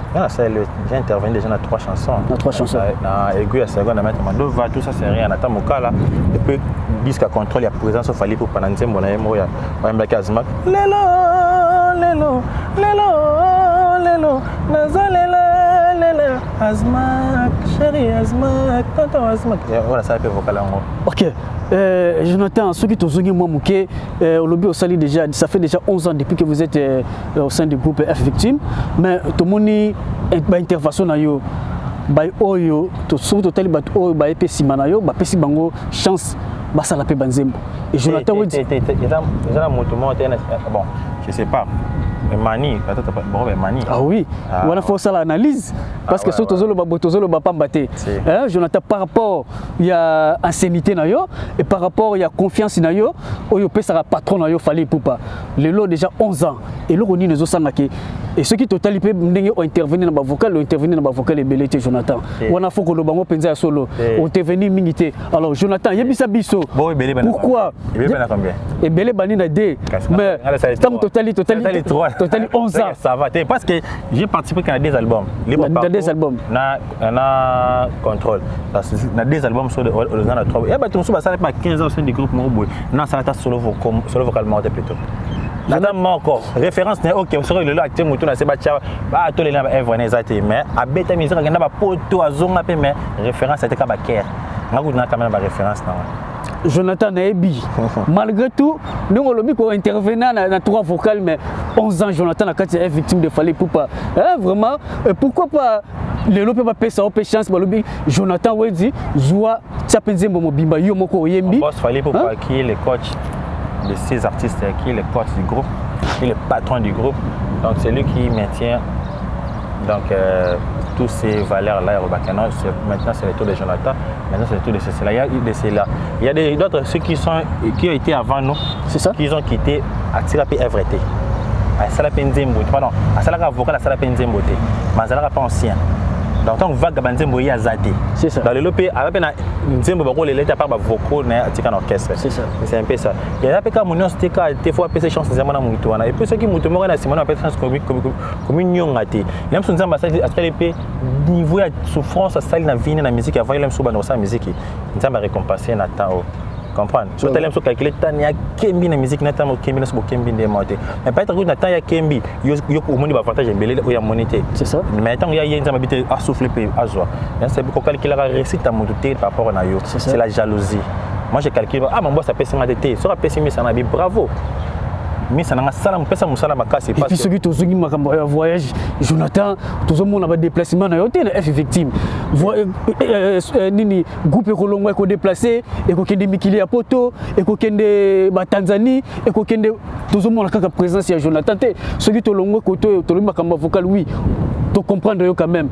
Speaker 4: J'ai intervenu déjà dans 3 chansons.
Speaker 5: Dans 3 chansons.
Speaker 4: Dans Aiguille à Seconde, à mettre Mandova, tout ça c'est rien. Attends mon cas là. Et puis disque à contrôle, il y a présence au Fally Ipupa dans Nzembo, il y a Mbaki Azmac. Lelo, lelo, lelo, lelo, nazalela. Azmac, chérie Azmac, tonton Azmac. Voilà, ça peut vocal en haut.
Speaker 5: Ok. Jonathan, ce qui te dit, moi, au lobby au Sali déjà, ça fait déjà 11 ans depuis que vous êtes au sein du groupe F Victime. Mais tout le monde a intervention dans yo. By Oyo, tout ce que tu as dit, Oyo, by Pessi Manayo, by Pessi Bango, chance, ça la paix Banzembo. Et Jonathan, oui.
Speaker 4: Bon, je sais pas. Mani, Mani.
Speaker 5: Ah oui, on a fait ça l'analyse. Parce que surtout, Jonathan, par rapport il y a ancienneté et par rapport il y a confiance nayo, Oyo peut ça patron nayo Fally Ipupa. Le lot déjà 11 ans et le roni nous osanga et ceux qui totalement ont intervenu dans ma vocale, ont intervenu dans ma vocale et belleté Jonathan. On a fait que le bango penza solo, ont intervenu minité. Alors Jonathan, yebisa biso. Pourquoi? Et belé bani na D. Mais tant totali 11 ans.
Speaker 4: Ça va, parce que j'ai participé à des albums.
Speaker 5: Dans des albums.
Speaker 4: Na contrôle. Dans des albums sur le gens à 3. Et bah tout ça pas 15 ans au sein du groupe Moroboy. Non, ça va solo vocalement plutôt. J'attends encore. Référence n'est ok. Sur le lac, tu as c'est bâtiment. Ah, tous les gens vont mais à bêta misère, il y a pas poto à zone mais référence c'était Kabaker. on a quand même la référence.
Speaker 5: Jonathan Naebi. Malgré tout, nous avons intervenu dans 3 vocales, mais 11 ans, Jonathan est victime de Fallait Poupa. Vraiment, pourquoi pas les lopes pas payer ça, chance, Jonathan Wedi, Zoua, Tchapenzembo Mobimba, Yomoko Yembi.
Speaker 4: Boss Fallait Poupa, qui est le coach de ces artistes, qui est le coach du groupe, qui est le patron du groupe. Donc c'est lui qui maintient tous ces valeurs-là. Maintenant c'est le tour de Jonathan, maintenant c'est le tour de Cécile. Il y a d'autres, ceux qui ont été avant nous, qui ont quitté à Tirapi Evreté, à Salapenzembo, pardon, à Salaka Vocal, à Salapenzembo, mais à Salaka pas ancien. Donc, tant que vague Banzembo y a zadé.
Speaker 5: C'est ça.
Speaker 4: Dans le lopé, avec un Nzembo, les lettres par vocaux, un orchestre.
Speaker 5: C'est ça.
Speaker 4: C'est un peu ça. Il y a des mon c'était des fois PC chance de Zamana Moutoana. Et puis ceux qui moutent moi, c'est mon appellation comme une young athée. Il y a un peu à l'épée, niveau de souffrance, à salle, la vie, la musique, avant, il y a un peu de musique. Il y a un récompensé, Nathan. Comprendre. Sur tel exemple calculer tant il y a Kembi na musique na tant Kembi na so Kembi de monter. Mais peut-être que Nathan il y a Kembi yo au monde va partager belé ou ya monité. C'est ça. Mais tant il y a yenza mabité à souffler pe à joie. C'est pour calculer la réussite à monter par rapport à yo. C'est la jalousie. Moi je calcule mon boss a payé ma tête. Sur a payé ça na bi bravo. Mais ça n'a salam pesa musala makasi
Speaker 5: parce que ceux qui tozugi makambo ya voyage Jonathan tout le monde a déplacement na yote na F victime nini groupe kolongwa ko déplacer et ko kende mikili ya poto et ko kende ba Tanzanie et ko kende tout le monde kaka présence ya Jonathan te ceux qui tolongwa ko to lo makambo vocal oui to comprendre yo quand même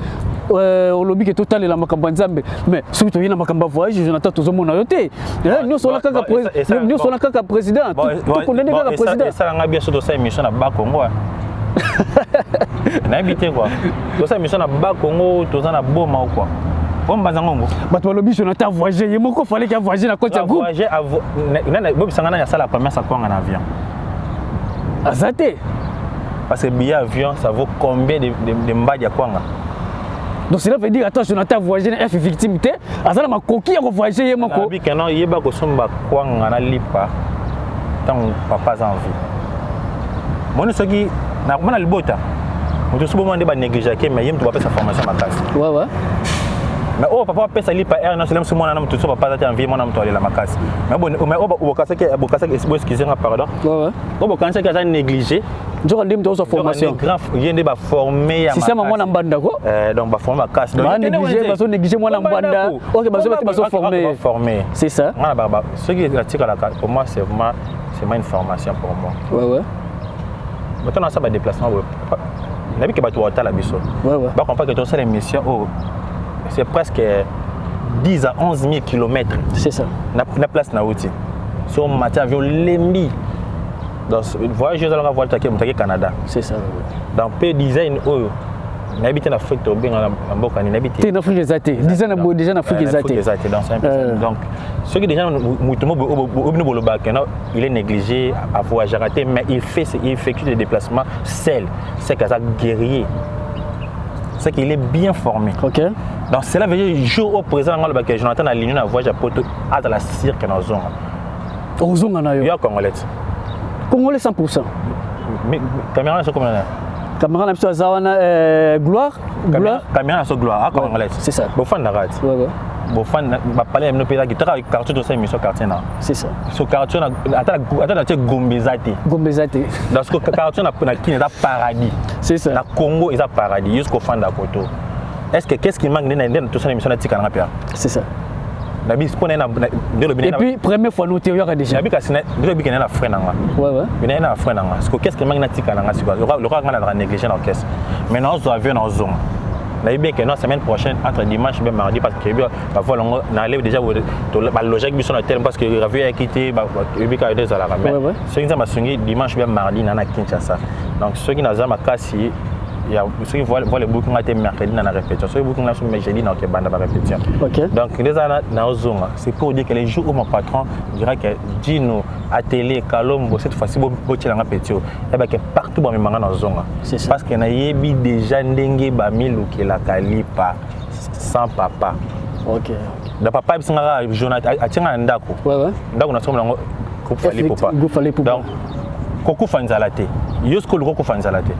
Speaker 5: au lobby que total la makambo nzambe mais ceux qui to na makambo voyage Jonathan tout le monde na yote nous sommes kaka président nous sommes kaka président to connaît kaka président
Speaker 4: on a bien sûr ça émission à bas Congo. On a habité quoi. Tout ça émission à bas Congo, tout ça na Boma ou quoi. Bon bazango.
Speaker 5: Bah toi le biche on a voyagé, il faut fallait qu'il voyager na côte ya groupe.
Speaker 4: Voyager à Bob Sangana ya ça la première ça quoi en avion.
Speaker 5: Azaté.
Speaker 4: Parce que billet avion ça vaut combien de mbadi ya kwanga.
Speaker 5: Donc cela veut dire attends Jonathan voyager na F victimité, azala ma coquille à voyager yemoko.
Speaker 4: Bi kana yeba ko somba kwanga na lipa. Tant papa en vie. Moi, ce qui n'a pas le bota. On te souvent débat négliger mais il doit pas sa formation à classe.
Speaker 5: Ouais.
Speaker 4: Mais oh papa pèse ali pas air non c'est moi non tout ça papa en vie moi non toi la macasse. Mais bon au cas que excusez moi pardon. Ouais. Au cas que ça négligé.
Speaker 5: Je rendais de sa formation.
Speaker 4: Il y a des ba formé à
Speaker 5: si ça moi na mbanda quoi.
Speaker 4: Donc ba former à classe.
Speaker 5: Donc négliger moi na mbanda. OK ba
Speaker 4: formé.
Speaker 5: C'est ça.
Speaker 4: Ce qui est attire à la pour moi c'est vraiment une formation pour moi.
Speaker 5: Ouais.
Speaker 4: Maintenant ça va déplacement n'a que bateau à la biso.
Speaker 5: Ouais.
Speaker 4: Bah on pas que ton seule émission c'est presque 10 à 11 000 km.
Speaker 5: C'est ça.
Speaker 4: Na place na outil. Sur matin avion lembi. Donc voyager dans la voie au Canada.
Speaker 5: C'est ça.
Speaker 4: Dans peu design n'habite en Afrique au bien en Boka n'habite.
Speaker 5: Tu en Afrique des athées. Déjà en Afrique des athées.
Speaker 4: Donc ceux qui déjà il est négligé à voyager raté mais il effectue des déplacements seul. C'est que ça guerrier. C'est qu'il est bien formé.
Speaker 5: OK.
Speaker 4: Donc cela veut dire jour au présent le Jonathan a ligne à voyage à Porto à la cirque dans zone.
Speaker 5: Au zone na yo.
Speaker 4: Il y a Congolais.
Speaker 5: Congolais 100%.
Speaker 4: Mais caméra c'est comment là?
Speaker 5: Caméra na zawana gloire.
Speaker 4: Caméra sur gloire Congolais.
Speaker 5: C'est ça.
Speaker 4: Bon fan d'arrêt.
Speaker 5: Ouais.
Speaker 4: Bon fan va parler même pays guitare avec carton de ça émission quartier là.
Speaker 5: C'est ça.
Speaker 4: Sur carton attends tu Gombezate. Dans ce carton na qui est paradis.
Speaker 5: C'est ça.
Speaker 4: Na Congo est paradis jusqu'au fan d'Apoto. Qu'est-ce qui manque dans toute cette émission là tika na pia? C'est ça.
Speaker 5: Et puis première fois nous théorie déjà.
Speaker 4: Ouais. Qu'est-ce qui manque dans tika na siko? Le roi na négliger l'orchestre. Maintenant on doit venir en zone. La la semaine prochaine entre dimanche et mardi parce que on allait déjà la logique mission terme parce que Ravi a quitté Ubika des à la ramène. Ceux qui ont sonné dimanche et mardi na Kinshasa. Donc ceux qui n'ont pas casser il y a ceux qui voient les bouquins à mercredi dans la répétition. Ceux qui bouquins là sont mercredi dans la bande de répétition. Donc les années dans zone c'est pour dire que les jours où mon patron dira que Dino à télé Kalombo cette fois-ci botti la répétition et ben que partout dans mes mangas dans zone parce que na yebi déjà ndenge ba miluki la kalipa sans papa.
Speaker 5: OK.
Speaker 4: Da papa bisanga Jonathan atinga ndako.
Speaker 5: Ouais.
Speaker 4: Ndako na somba ngo
Speaker 5: groupe fallait
Speaker 4: donc koku fanzalate. Yosko le koku fanzalate.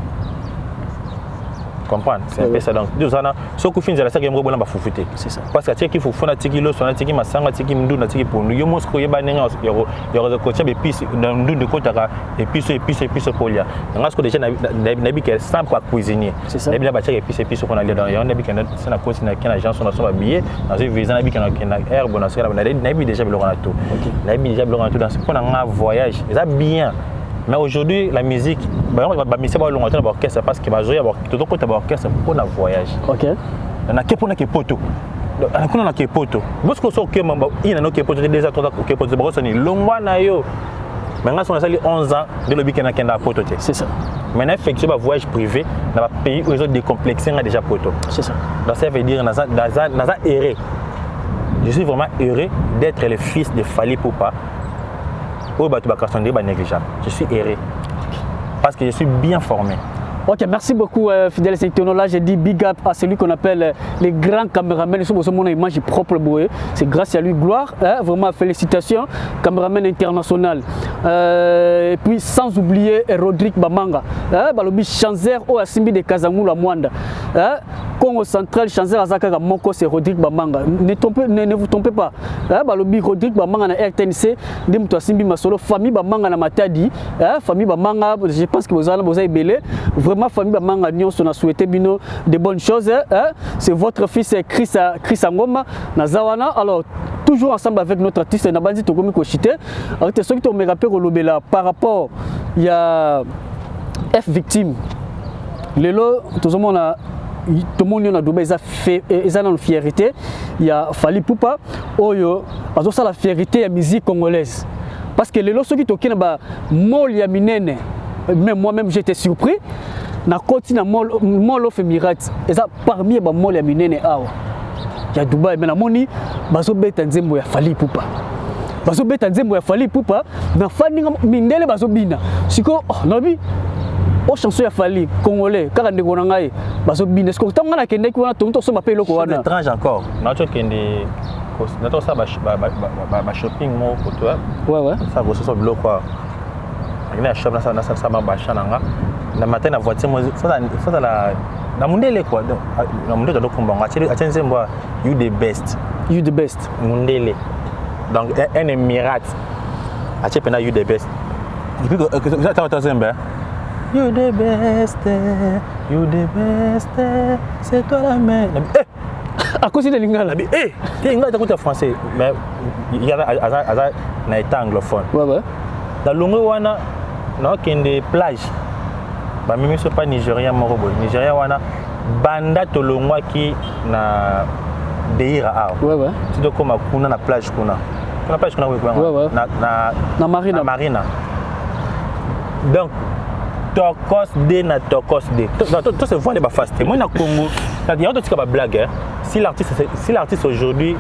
Speaker 4: Comprendre, c'est un peu ça. Donc, deux ans, ce qu'on fait, c'est ça qui est bon pour foufuter.
Speaker 5: C'est ça.
Speaker 4: Parce que tu sais qu'il faut faire un tiki l'eau, un tiki masanga, un tiki mdou, un tiki pour nous. Yo mosco yeba nenga, il y aura des coachs et puis dans nous de côté et puis pour lui. Donc, ce que déjà n'habite que simple à cuisiner.
Speaker 5: C'est ça.
Speaker 4: N'habite pas et puis qu'on a dans y a n'habite que c'est la cause n'a qu'un agent sont habillés dans une visa n'habite qu'un herbe dans ce cas n'habite déjà le tout. N'habite déjà le tout dans ce qu'on a un voyage. Ça bien. Mais aujourd'hui, la musique, c'est pas longtemps d'orchestre parce que tout le côté d'orchestre pour un voyage.
Speaker 5: Ok.
Speaker 4: On a que pour un poto. On a que poto. Parce que ce que il y a un poto déjà trois que poto parce que c'est long na yo. Maintenant on a sali 11 ans de le week-end à poto.
Speaker 5: C'est ça.
Speaker 4: Maintenant effectivement voyage privé dans un pays où ils ont décomplexé déjà poto.
Speaker 5: C'est ça.
Speaker 4: Donc ça veut dire dans erré. Je suis vraiment heureux d'être le fils de Fally Poupa. Je suis erré parce que je suis bien formé.
Speaker 5: Ok, merci beaucoup fidèles internautes. Là, j'ai dit big up à celui qu'on appelle les grands caméramans. Ils sont sur mon image propre. C'est grâce à lui, gloire. Vraiment, félicitations, caméraman international. Et puis, sans oublier Rodrigue Bamanga. Balobi Chanzer au Asimbi de Kazangou la Mwanda. Congo central, Chanzer Azaka Moko, c'est Rodrigue Bamanga. Ne vous trompez pas. Balobi Rodrigue Bamanga na RTNC, Demto Asimbi Masolo, famille Bamanga na Matadi. Famille Bamanga, je pense que vous avez belé. Vraiment, famille Bamanga, on a souhaité de bonnes choses. C'est votre fils Chris Ngoma, Nazawana. Alors, toujours ensemble avec notre artiste Nabandi Togomi Koshite. Alors, ceux qui me rappellent par rapport, il y a F victime. Lelo, tout le monde a fait une fierté. Il y a Fally Poupa, Oyo, ça la fierté de la musique congolaise. Parce que lelo, ceux qui toquent na mol ya minene. Même moi-même j'étais surpris. Na côté na mol of Emirates. Et ça parmi les mol ya minene awa. Ya Dubaï mais na moni bazo beta nzembo ya Fally Poupa. Bazo beta nzembo ya Fally Poupa na fani mindele bazo bina. Siko nabi o chanson ya Fally congolais kaka ndeko na ngai bazo bina. Siko tanga na kende ki wana tonto so mapelo ko wana.
Speaker 4: C'est étrange encore. Na to kende na ça ba shopping mo pour toi.
Speaker 5: Ouais.
Speaker 4: Ça go so bilo quoi. Na shop na ça ma bacha nanga. Na matin na voiture mo faut la na mundele quoi. Na mundele do komba attention moi you the best.
Speaker 5: You the best.
Speaker 4: Mundele. Donc un Emirat. Ache pena you the best. Et puis que ça semble. You the best. You the best. C'est toi la mère.
Speaker 5: À cause de l'ingala.
Speaker 4: Tu es ingala français mais il y a na état anglophone.
Speaker 5: Ouais.
Speaker 4: Dans longo wana na kende plage. Ba mimi so pas nigérien moko boy. Nigérien wana banda to longwa ki na Deira a.
Speaker 5: Ouais.
Speaker 4: Tu dois comme kuna na plage kuna. Kuna plage kuna
Speaker 5: ouais. Na Marina. Donc Tokos de. Tout se voit les bas fasté. Moi na Congo, il y a d'autres qui blague. Si l'artiste aujourd'hui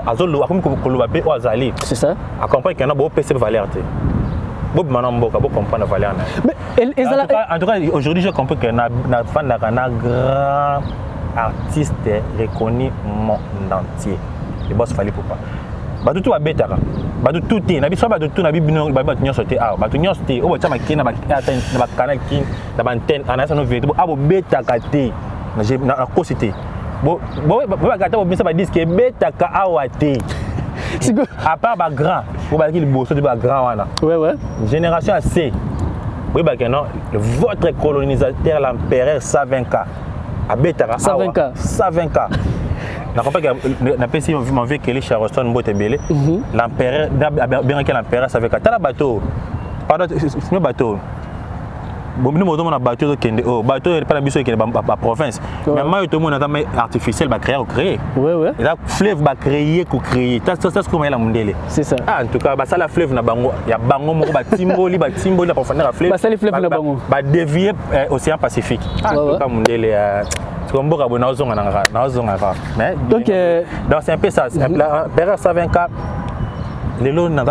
Speaker 5: azolo comme Kolobape ou Azali. C'est ça.
Speaker 4: A comprendre qu'il y a beaucoup de valeur. Bob Manamboka, beaucoup comprendre la valeur.
Speaker 5: Mais
Speaker 4: en tout cas, aujourd'hui je comprends que na fan na grand artiste reconnu monde entier. Le boss Fally Poupa. Batu tu abetaka. Batu tout na biso batu na bibino ba tunyo sote a. Batu nyo sote o botama kina ba atteindre na ba canal kin na ba antenne anasa no veto abo betaka te. Na cosité. Bo gata bo bisa ba disque betaka awate. À part ba grand, bo ba ki le bosso de ba grand wana.
Speaker 5: Ouais.
Speaker 4: Génération C. Oui ba que non, votre colonisateur l'empereur Savinka. Abetaka 120K. Na comprends que na pesi mon vieux Kelly Charleston Mbotebele. L'empereur bien que l'empereur Savinka. Tala bateau. Pardon, c'est bateau. Bon, nous avons un bateau qui est bateau pas la biso qui est la province. Mais moi, tout le monde a un artificiel va créer.
Speaker 5: Ouais.
Speaker 4: Et là, fleuve va créer. Ça c'est comment la mondele.
Speaker 5: C'est ça.
Speaker 4: En tout cas, ça la fleuve na bango, il y a bango moko ba timboli la profondeur la fleuve.
Speaker 5: Ça les fleuve na bango.
Speaker 4: Ba dévier océan Pacifique. En tout cas, mondele comme boka bona ozonga na mais donc c'est un peu ça. La période 120K. Lelo na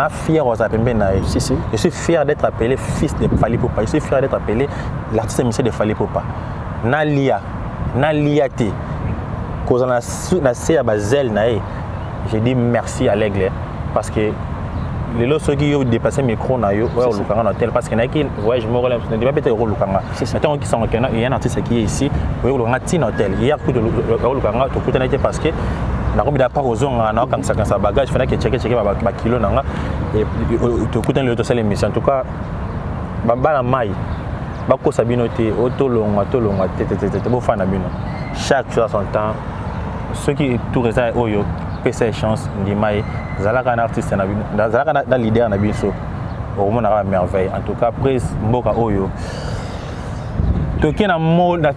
Speaker 4: fier aux apembe na. Je suis fier d'être appelé fils de Fally Poupa. Je suis fier d'être appelé l'artiste émissé de Fally Poupa. Na liate. Cause na se ya bazel na. Je dis merci à l'aigle parce que les lots ceux qui ont dépassé micro na yo ouais lukanga na tel parce que na qui ouais je me relève ne pas peut-être lukanga c'est tant qui sont il y a un artiste qui est ici ouais lukanga tin hôtel hier coup de lukanga to kutana été parce que na comme d'après aux on na quand ça bagage fallait que checker ba kilo nanga et to kutana le to sel émission en tout cas bamba la mai bako sabino te otolonga te bo fana bino chaque chose à son temps ceux qui tout resta oyo pesa chance ndimai zalaka na artiste na bino zalaka na leader na biso au moins na merveille en tout cas prise mboka oyo toki na mo la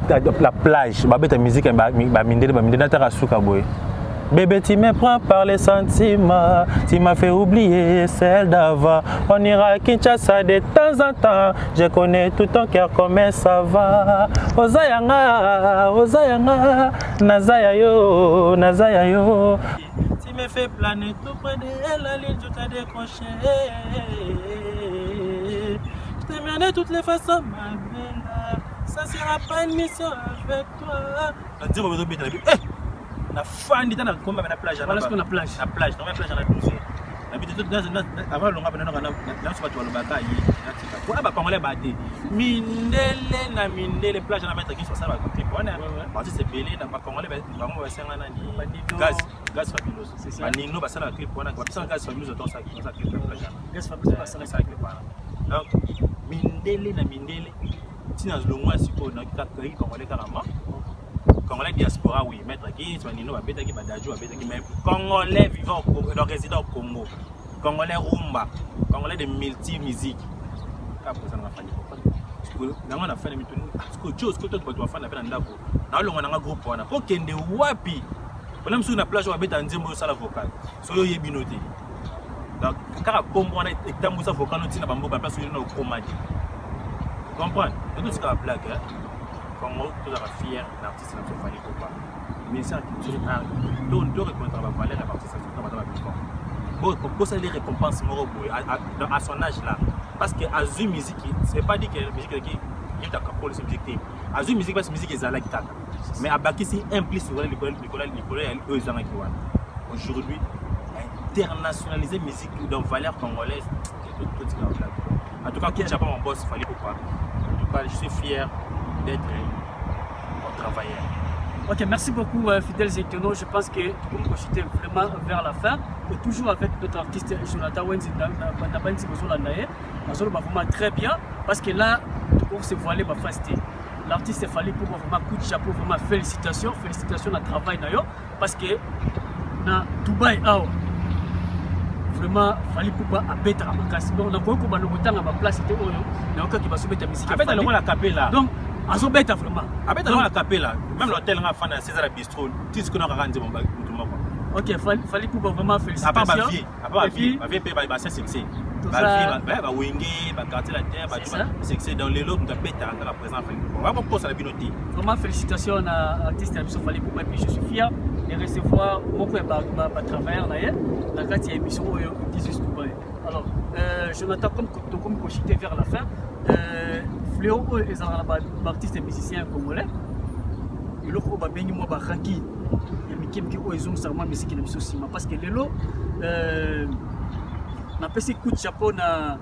Speaker 4: plage ba beta musique ba mindele ta suka boy. Bébé, tu me prends par les sentiments, tu m'as fait oublier celle d'avant. On ira à Kinshasa de temps en temps, je connais tout ton cœur, comment ça va. Ozayanga, Ozayanga, Nazaya yo, Nazaya yo. Tu me fais planer tout près de la ligne, je t'ai décroché. Je t'aime de toutes les façons, ma belle. Ça sera pas une mission avec toi. La fan d'État n'a pas la plage.
Speaker 5: Voilà ce qu'on a plage.
Speaker 4: La plage, dans la plage, on a 12. L'habitude avant le rap, on a soit le bataille. Voilà, bah, Congolais batté. Mindele, na mindele, plage, on a mettre qui sur ça, bah, côté point. Parce que c'est belé, n'a pas Congolais, bah, on va faire un gaz fabuleux. C'est ça. Nino, bah, ça, la clip, on a quoi, ça, gaz fabuleux, dans ça, clip, plage. Gaz fabuleux, ça, la clip, donc, mindele, na mindele, si dans le mois, si on a eu Congolais carrément. Congolais diaspora, oui, maître qui, Nino, Babetaki, Badadjo, Babetaki, mais Congolais vivant, résident au Congo, Congolais rumba, Congolais de multi-musique. Parce que on a fait des mitouni, parce que chose que tu dois faire, on a fait un dabo. On a un groupe, on a pas qu'un de wapi. On a sur la plage, on a un djembo sur la vocale, sur le yébinoté. Donc, car Congo, on a été dans sa vocale, on a un bambo, parce que nous avons comandé. Vous comprenez? C'est tout ce qu'on a blague, hein. Congo, tout à fait fier d'artiste dans ce fallait ou pas. Mais ça, tu dois répondre à la valeur à partir de ça. Pour ça, les récompenses à son âge là. Parce qu'à Zoom musique, c'est pas dit que la musique qui est à Capole, c'est musique. À Zoom musique, parce que la musique est à la guitare. Mais à Baki, c'est impliqué sur Nicolas et eux, ils ont aujourd'hui, internationaliser musique dans valeur congolaise, c'est tout ce qu'il y a. En tout cas, qui n'a pas mon boss, il fallait ou pas. En tout cas, je suis fier d'être un travailleur.
Speaker 5: Ok, merci beaucoup fidèles internautes. Je pense que nous j'étais vraiment vers la fin et toujours avec notre artiste Jonathan Wenzi vraiment très bien parce que là, on s'est voilé ma fasté. L'artiste est fallu pour vraiment coup de chapeau, vraiment félicitations à travail parce que na Dubaï vraiment fallu pour abetra makasi. Donc on a beaucoup de ma place était oyo, na aucun qui va se mettre musique.
Speaker 4: Abeta la capella.
Speaker 5: Donc azobeta vraiment.
Speaker 4: Abeta la capella. Même l'hôtel nga fan César Bistro, tout ce qu'on a rendu mon bac tout le monde.
Speaker 5: Ok, fallait pour vraiment félicitations.
Speaker 4: À part ma vie bah c'est succès. Bah wingé, bah quartier la terre, bah succès dans les lots, nous abeta dans la présence. Vraiment pour ça la binoté.
Speaker 5: Vraiment félicitations à l'artiste Abisson fallait pour moi et puis je suis fier de recevoir beaucoup de travailleurs d'ailleurs dans la émission Oyo 18 Dubaï. Alors, Jonathan, comme j'étais vers la fin, Fléau est un artiste et musicien congolais. Et là, on va bien moi Baraki. Et Mikem qui est un sarma musique na biso sima parce que lelo na pesi coup de chapeau na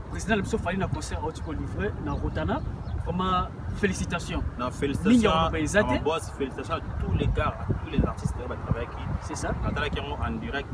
Speaker 5: président biso fali na concert au Tiko livré na Rotana. Vraiment félicitations.
Speaker 4: Non, félicitations à mon boss, félicitations à tous les gars, à tous les artistes qui travaillent ici.
Speaker 5: C'est ça.
Speaker 4: Qui sont en direct.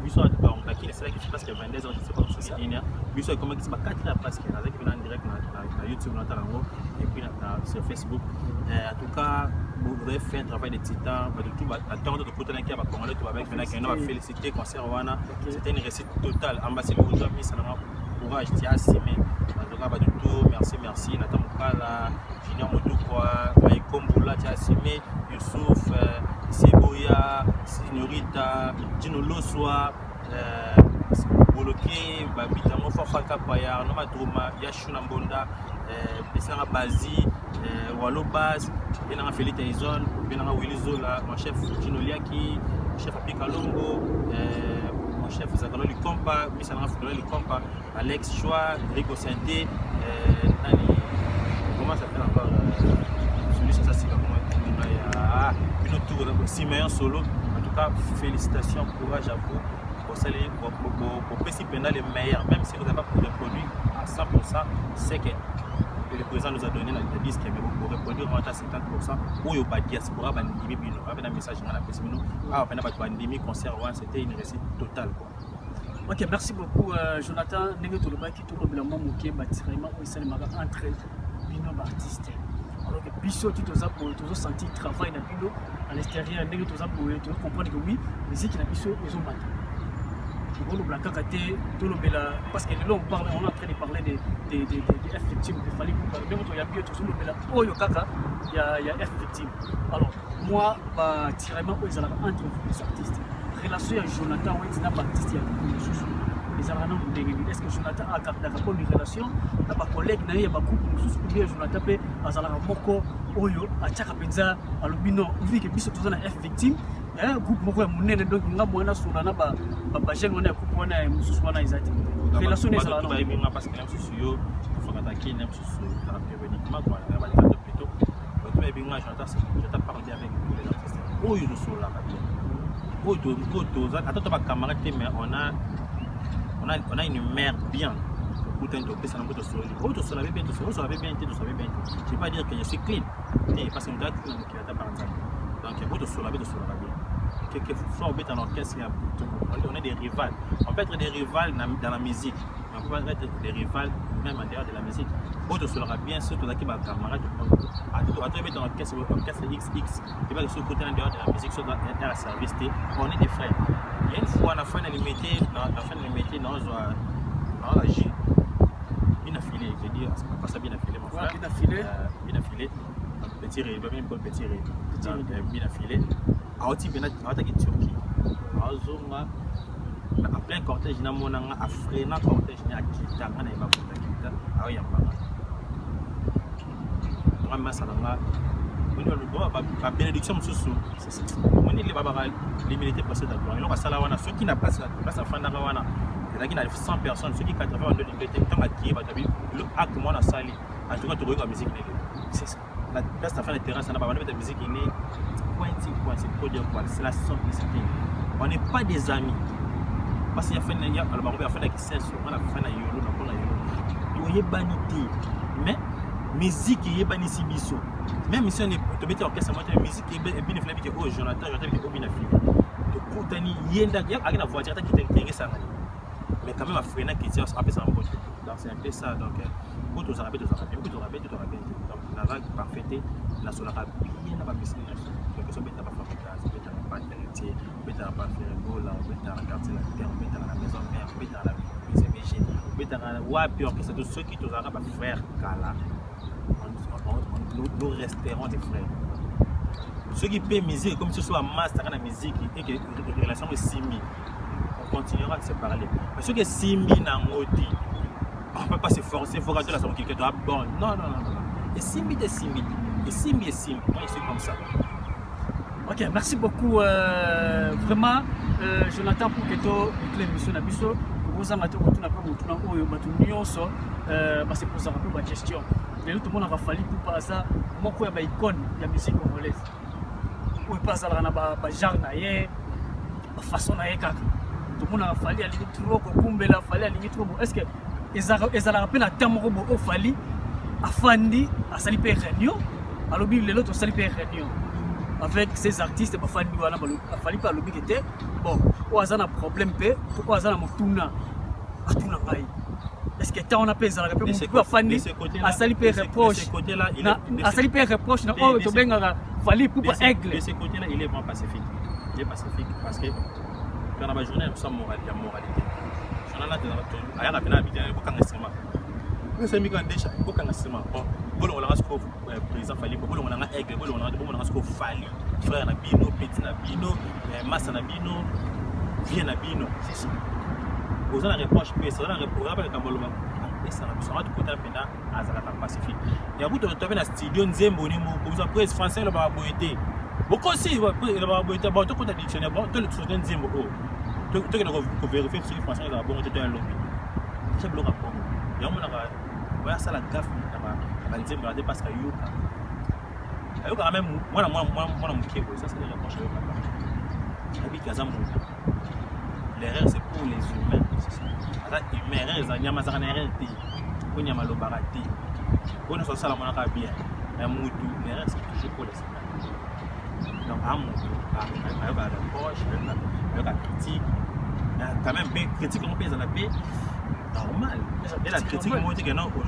Speaker 4: Biso on qui c'est là qui se passe que 22 ans je sais pas sur une heure. Biso comment qui se passe 4 heures parce que avec en direct na YouTube na talango et puis sur Facebook. En tout cas, vous avez fait un travail de titan, de tout attendre de côté qui va Congolais tout avec maintenant qui va féliciter concert wana. C'était une réussite totale. Ambassadeur aujourd'hui ça n'a courage tia simé. En tout cas de tout merci Nathan Mukala, Junior Motukwa, Maïkombula tia simé, Youssouf Seboya, Signorita, Dino Loswa, Boloké, Babitamo Fafaka Paya, Noma Droma, Yashuna Mbonda, Besanga Bazi, Walobas, Benanga Félix Taizon, Benanga Willy Zola, mon chef Dino Liaki, chef Api Kalongo, mon chef Zagaloli Kompa, Misanga Fidoleli Kompa, Alex Choua, Rico Santé, comment ça s'appelle encore celui ça c'est comment une autre Simeon Solo. En tout cas, félicitations, courage à vous. pour participer dans les meilleurs, même si vous n'avez pas de produit à 100%, c'est que le président nous a donné la disque, mais pour reproduire à 50%, ou il y a pas de diaspora, il y a un message dans la presse, mais concert, c'était une réussite totale.
Speaker 5: Ok, merci beaucoup Jonathan. Nous avons entre les artistes. Alors que Bissot, tu as senti le travail à l'extérieur, tu as compris que oui, la musique est Bissot, ils ont battu. Parce que là on est en train de parler des F victimes, il fallait que il y a bien tout ça, il y a F victimes. Alors, moi, tirement, ils ont entre les artistes. Relation avec Jonathan, oui, c'est un artiste, est-ce que Jonathan a une relation avec un collègue, il y a un groupe, Jonathan peut avoir un albino, vu que Bissot est un F victime. Un groupe moko ya munene donc nga mwana sona na ba jeune wana coupe wana mususu wana izati relation ne sala
Speaker 4: ba ibinga parce que même si yo faut attaquer même si théoriquement quoi ba ta plutôt ba ibinga je parlé avec tous les artistes oh yo sola ba oh to attends ba camarade mais on a une mère bien pour t'entendre ça na moto soli oh to sola bien to sola bien je vais pas dire que je suis clean parce que on doit qui va par exemple donc il faut sola bien quelquefois on est en orchestre, on est des rivales. On peut être des rivales dans la musique, mais on peut être des rivales même en dehors de la musique. On te sera bien sûr, tu as des camarades, tu es dans l'orchestre XX, tu vas sur le côté en dehors de la musique, sur la service, on est des frères. Et une fois, à la fin de l'été, on a agi. Bien affilé, je veux dire, c'est pas ça bien affilé, mon frère. Bien affilé. Petit ré, même pas petit ré. Bien affilé. Aoti bena ataki Turquie azonga en plein cortège na monanga afrena cortège ni akita ngana ba kutakita aoya mbanga ngama salanga moni lo ba bénédiction mususu moni le baba les militaires passé d'accord ils ont sala wana ceux qui n'a pas ça fanda wana il y a 100 personnes ceux qui 82 militaires tant qui ba tabi le acte moi na sali en tout cas tu regardes la musique c'est ça la place à faire le terrain ça n'a pas de musique innée c'est la simplicité. On n'est pas des amis. Parce qu'il y a fait un album, il y a fait un excès, on a fait un yolo, il y a banité. Mais musique est banni si biso. Même si on est tombé en caisse, la musique est bien fait que oh Jonathan est bien fait. Donc Koutani yenda, il y a une voiture qui t'intéresse ça. Mais quand même à freiner qui tient après ça en botte. Donc c'est un peu ça. Donc pour tous arabes, donc la vague parfaite, la solar bien à la piscine. Donc ça peut être pas fabriqué, peut être pas héritier, peut être pas faire beau là, peut être dans la quartier la terre, peut être dans la maison mère, peut être dans la PCBG, peut être dans la wapi, en fait ceux qui tous arabes frères Kala. Nous resterons des frères. Ceux qui paient musique comme si ce soit master dans la musique et que les relations de Simi, on continuera de se parler. Mais ceux qui Simi n'a modi, on ne peut pas se forcer, il faut regarder la saison qui doit bon. Non. Et Simi de Simi. Et Simi est Simi. Moi je suis comme ça.
Speaker 5: Ok, merci beaucoup. Vraiment, Jonathan pour que tu l'émission d'Abisso, vous avez c'est pour ça ma question. Mais tout le monde a fallu pour ça. Moi, il y a une icône de la musique congolaise. Où il passe à la genre, la façon de faire. Tout le monde a fallu aller trop, il fallait aller trop. Est-ce que ils ont rappelé à terme au fali à Fandi à Saliper Réunion alors les autres Saliper Réunion avec ces artistes bah Fandi voilà à Fali pas le big était bon au hasard un problème pe au hasard un tuna à tuna ngai est-ce que on a payé ça la pour à Fandi à Saliper reproche à Saliper reproche na oh to benga Fali pour pas aigle
Speaker 4: de ce côté là il est vraiment pacifique parce que dans la journée nous sommes moralité aya kapena abidjan ekokanga nsima nsemi ka ndesha ekokanga nsima bon bolongo langa siko président Fali bolongo langa aigle bolongo langa siko Fali frère na bino petit na bino massa na bino vie na bino c'est ça aux la reproche pe ça la reproche ba kamboloma et ça na biso tout côté pena azala ta pacifique ya buto to na studio nzembo ni mo ko presse français le ba boité beaucoup si le ba boité bon to côté dictionnaire bon to le studio nzembo oh tu que vérifier si les Français ont bon été un lobby. C'est bloqué à Congo. Il y a un moment là, ça la gaffe là-bas. Ils disent mais parce que Yoka. Yoka même moi mon kiego ça c'est les reproches Yoka. Abi Kazamou. l'erreur c'est pour les humains. Alors humain erreur nyama za na erreur ti. Ko nyama lo barati. Ko no ça la monaka bien. Mais mutu l'erreur c'est toujours pour les humains. Donc à mutu à ba reproche, la critique. Quand même bien critique on peut dans la paix. Normal. Et la critique moi dit que non on est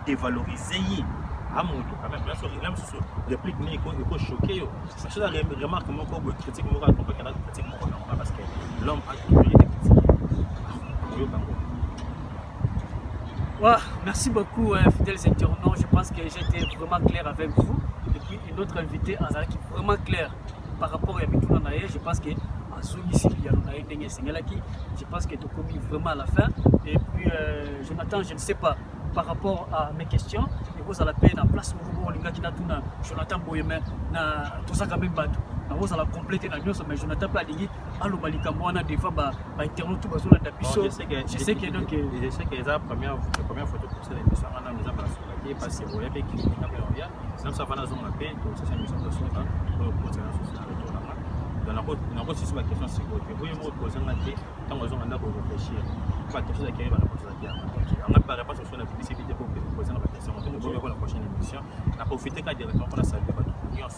Speaker 4: dévaloriser. À mon tour, quand même, même sur réplique, il faut choquer. C'est ça la remarque, moi, quand je critique, moi, quand je critique, moi, parce que l'homme a toujours été critiqué.
Speaker 5: Ouais, merci beaucoup, fidèles internautes. Je pense que j'ai été vraiment clair avec vous. Et puis, une autre invitée, Azara, qui est vraiment clair par rapport à Bitou Nanaye. Je pense que ici, il y a Nanaye Sengelaki. Je pense que tu as commis vraiment à la fin. Et puis, Jonathan, je ne sais pas. Par rapport à mes questions, vous allez payer la place où Jonathan Boyeme, tout ça quand même battu. Vous allez compléter la news, mais Jonathan pas dit allo balika mwana des fois ba internet tout bazona da biso. Je sais que donc
Speaker 4: je sais que la première photo pour cette émission on a mis en place qui est passé au Québec qui est en Colombie. Ça ça va dans zone paix donc c'est une émission de son temps pour continuer sur le tournoi. Dans la route sur la question sécurité. Vous me posez la question tant on a pour réfléchir. Pas quelque chose qui arrive à la poser la question. On n'a pas réponse sur la publicité pour poser la question. On va voir la prochaine émission. On a profité quand directement pour la salle de votre union.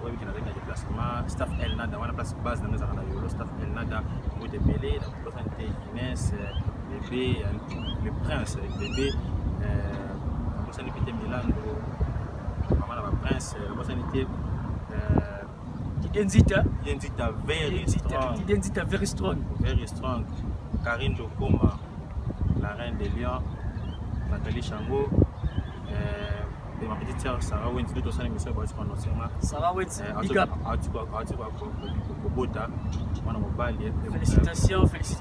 Speaker 4: Oui, qui a des déplacements. Staff El Nada, on a place base dans les arènes de staff El Nada, pour des bébés, la présenté Inès, bébé, le prince, bébé, la personnalité Milan, maman la prince, la personnalité
Speaker 5: Identita
Speaker 4: very strong. Karine Lokoma, la reine des lions, Nathalie Chango. Et ma petite sœur Sarah Wendy, tout ça l'émission va se prononcer.
Speaker 5: Sarah Wendy, big up. Félicitations. Ici,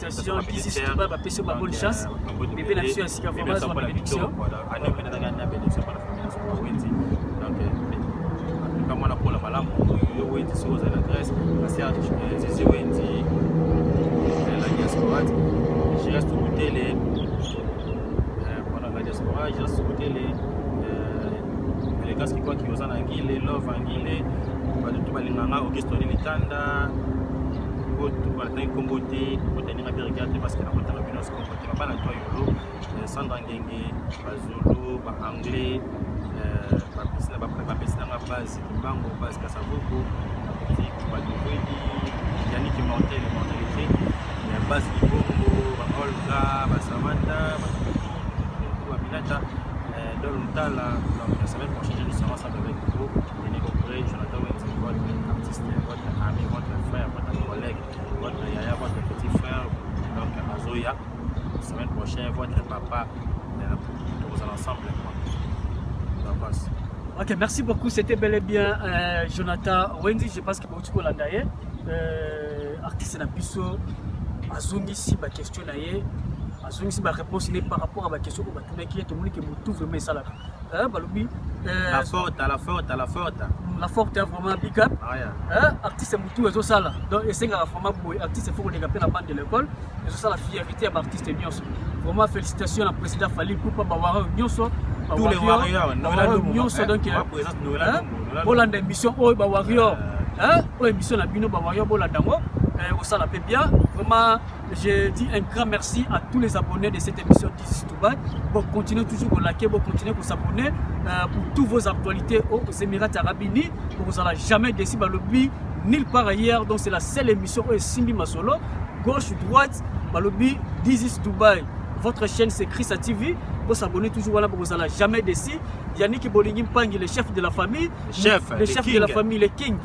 Speaker 5: tu vas passer ma bonne chance. Bébé n'a pas su vraiment son bénédiction. Donc, comme on a pour la malam, Wendy sur la Grèce, la sœur Zizi Wendy, la diaspora. Je reste au côté les. Voilà la diaspora, je reste au côté les. Les gars qui croient qu'ils ont anguillé, love anguillé, tout va l'inganga, Augusto Nilitanda, tout va l'atteindre comboté, pour tenir à regarder parce que la montagne a bien se comporter. Pas la toi yolo, Sandra Ngenge, Bazulu, Anglais, Papesina la base, Bango, base Kassaboko, Petit, Badouedi, Yannick Mortel, Mortalité, la base Ibongo, Olga, Samantha, Aminata. Dans le temps, la semaine prochaine, je serai ensemble avec vous. Et Jonathan Wendy, votre artiste, votre ami, votre frère, votre collègue, votre yaya, votre petit frère, donc Azoya. La semaine prochaine, votre papa, nous allons ensemble. Ok, merci beaucoup. C'était bel et bien Jonathan Wendy. Je pense que beaucoup de gens artiste na biso azongi si ba question na ye. Si ma réponse est par rapport à ma question, qui est tout vraiment ça là. La forte est vraiment big up. Artiste Moutou et tout ça là. Donc, et c'est vraiment artiste faut qu'on ait la bande de l'école. Et ça la fierté à l'artiste Nyonso. Vraiment félicitations à président Fali pour pas avoir Nyonso.
Speaker 4: Tous les warriors.
Speaker 5: Nyonso donc. Bolanda émission oh ba warrior. Émission la bino ba warrior bolanda ngo. Ça la fait bien. Vraiment, je dis un grand merci à tous les abonnés de cette émission d'Isis Dubaï. Bon, continuez toujours à liker, bon, continuez à s'abonner pour toutes vos actualités aux Émirats Arabes Unis. Vous n'allez jamais décider Balobi nulle part ailleurs. Donc, c'est la seule émission où Simbi Masolo, gauche, droite, Balobi d'Isis Dubaï. Votre chaîne c'est Chrissa TV. Vous s'abonnez toujours là, vous n'allez jamais décider. Yannick Bolingim Pangi, le chef de la famille. Le chef de la famille, le king.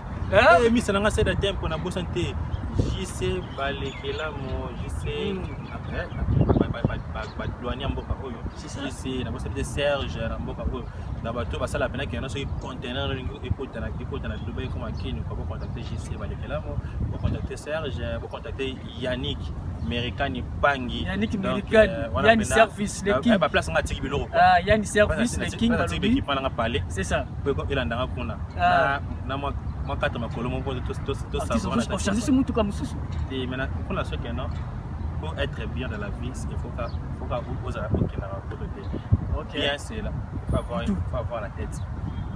Speaker 4: Mais ça n'a pas de temps pour santé. JC balekela mo JC après douanier mboka oyo JC na bosa de Serge na mboka oyo na bato basala pena ki na so container écoute na Dubaï comme Kenya ko contacter JC balekela mo ko contacter Serge ko contacter Yannick Americani Pangi
Speaker 5: Yannick Americani Yannick service le king
Speaker 4: ba place ngati biloko
Speaker 5: Yannick service le king
Speaker 4: balobi qui prend nga parler
Speaker 5: c'est ça
Speaker 4: ko ilandanga kuna na moi quand ma colomo tout ça
Speaker 5: c'est mon tout comme ça
Speaker 4: et maintenant pour la chose non pour être bien dans la vie il faut oser appliquer la côté bien c'est là faut avoir la tête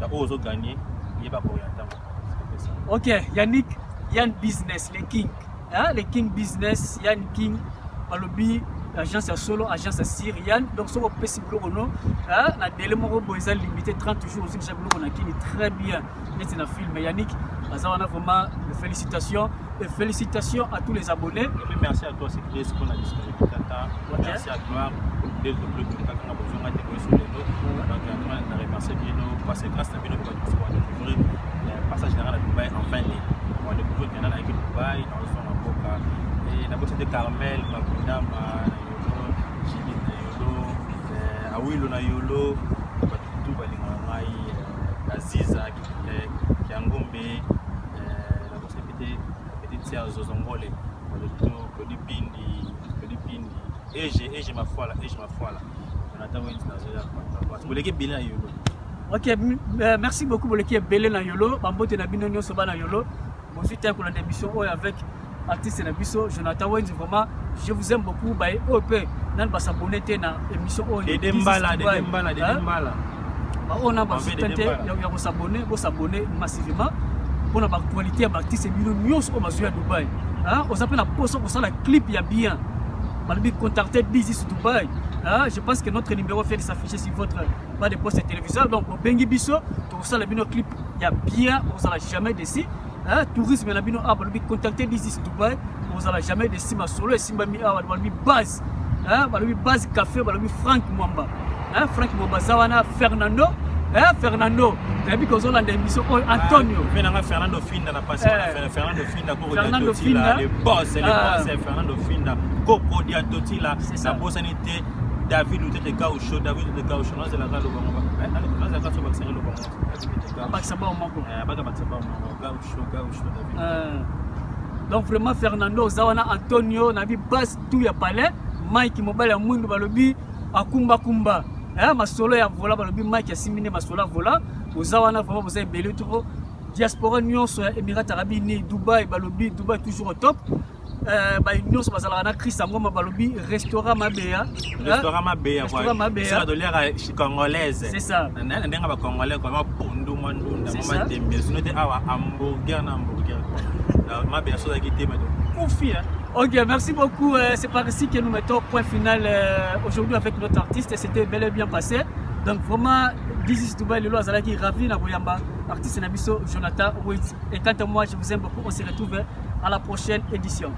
Speaker 4: là oser gagner il est pas pour rien.
Speaker 5: OK Yannick Yann business les king les King Business, Yann King, balobi agence à solo, agence à Syriane. Donc sur le PC Blogono, la délai mon boisal limité 30 jours aussi déjà Blogono qui est très bien. C'est un film Yannick. On a vraiment félicitations et félicitations à tous les abonnés.
Speaker 4: Et merci à toi, c'est Chris qu'on a discuté. Merci à toi. Dès le blog, on a besoin de te sur les notes. Donc, on a remercié bien parce que grâce à bien on va découvrir le passage général à Dubaï en fin ligne. On va découvrir le canal avec Dubaï, dans son avocat. Et la boîte de Carmel, Makuna, Yolo, Jimmy, Yolo, Awilo, Yolo, tout Balingamai, Aziza, Kiangombe, la boîte de petite sœur Zozongole, Kodi Pindi, et ma foi là. On attend une dans pour l'équipe Bélé Yolo.
Speaker 5: Ok, merci beaucoup pour l'équipe Bélé na Yolo. Bambote na bino nyoso ba na Yolo. Bon suite pour la démission avec artiste na biso Jonathan Wenz, vraiment je vous aime beaucoup. Bah OP nan ba s'abonner na émission
Speaker 4: de Dembala.
Speaker 5: On a pas tenté ya s'abonner massivement pour la qualité ya artiste bino nyoso au Mazuya Dubaï. On s'appelle la poste pour ça la clip ya bien. Malgré contacter Business Dubaï. Je pense que notre numéro fait de s'afficher sur votre bas de poste téléviseur. Donc, au Bengi Bisso, tout ça, le clip, il y a bien, on ne jamais décidé. Tourisme, la bino, contacter Business Dubaï, on ne jamais décidé. Ma solo, et Simbami, base. Base café, Frank Mwamba. Frank Mwamba, Zawana, Fernando. Fernando, tu as vu qu'on a des émissions Antonio.
Speaker 4: Fernando Finda n'a pas Fernando Finda, le boss, Fernando Finda, Coco Diatotila, la boss sanité, David ou Tete Gaucho, non, c'est la gare
Speaker 5: donc vraiment Fernando, Zawana, Antonio, Navi Bass, tout y a palais, Mike Mobile, Moundo Balobi, Akumba Kumba. Ma solo ya vola balobi Mike ya simine ma solo vola ozawana vraiment vous avez belé trop diaspora nyonso ya Émirats Arabes Unis Dubaï balobi Dubaï toujours au top ba nyonso bazala na Chris Ngoma balobi restaurant Mabea
Speaker 4: c'est la dollar congolaise
Speaker 5: c'est ça
Speaker 4: ndenga ba congolais comme pondu mandunda mama tembe sinon te awa hamburger Mabea so da kité confie.
Speaker 5: Ok, merci beaucoup. C'est par ici que nous mettons point final aujourd'hui avec notre artiste. C'était bel et bien passé. Donc vraiment, This is Dubaï, le Azala qui est ravi na Boyamba, artiste Nabiso, Jonathan Wenz. Et quant à moi, je vous aime beaucoup. On se retrouve à la prochaine édition.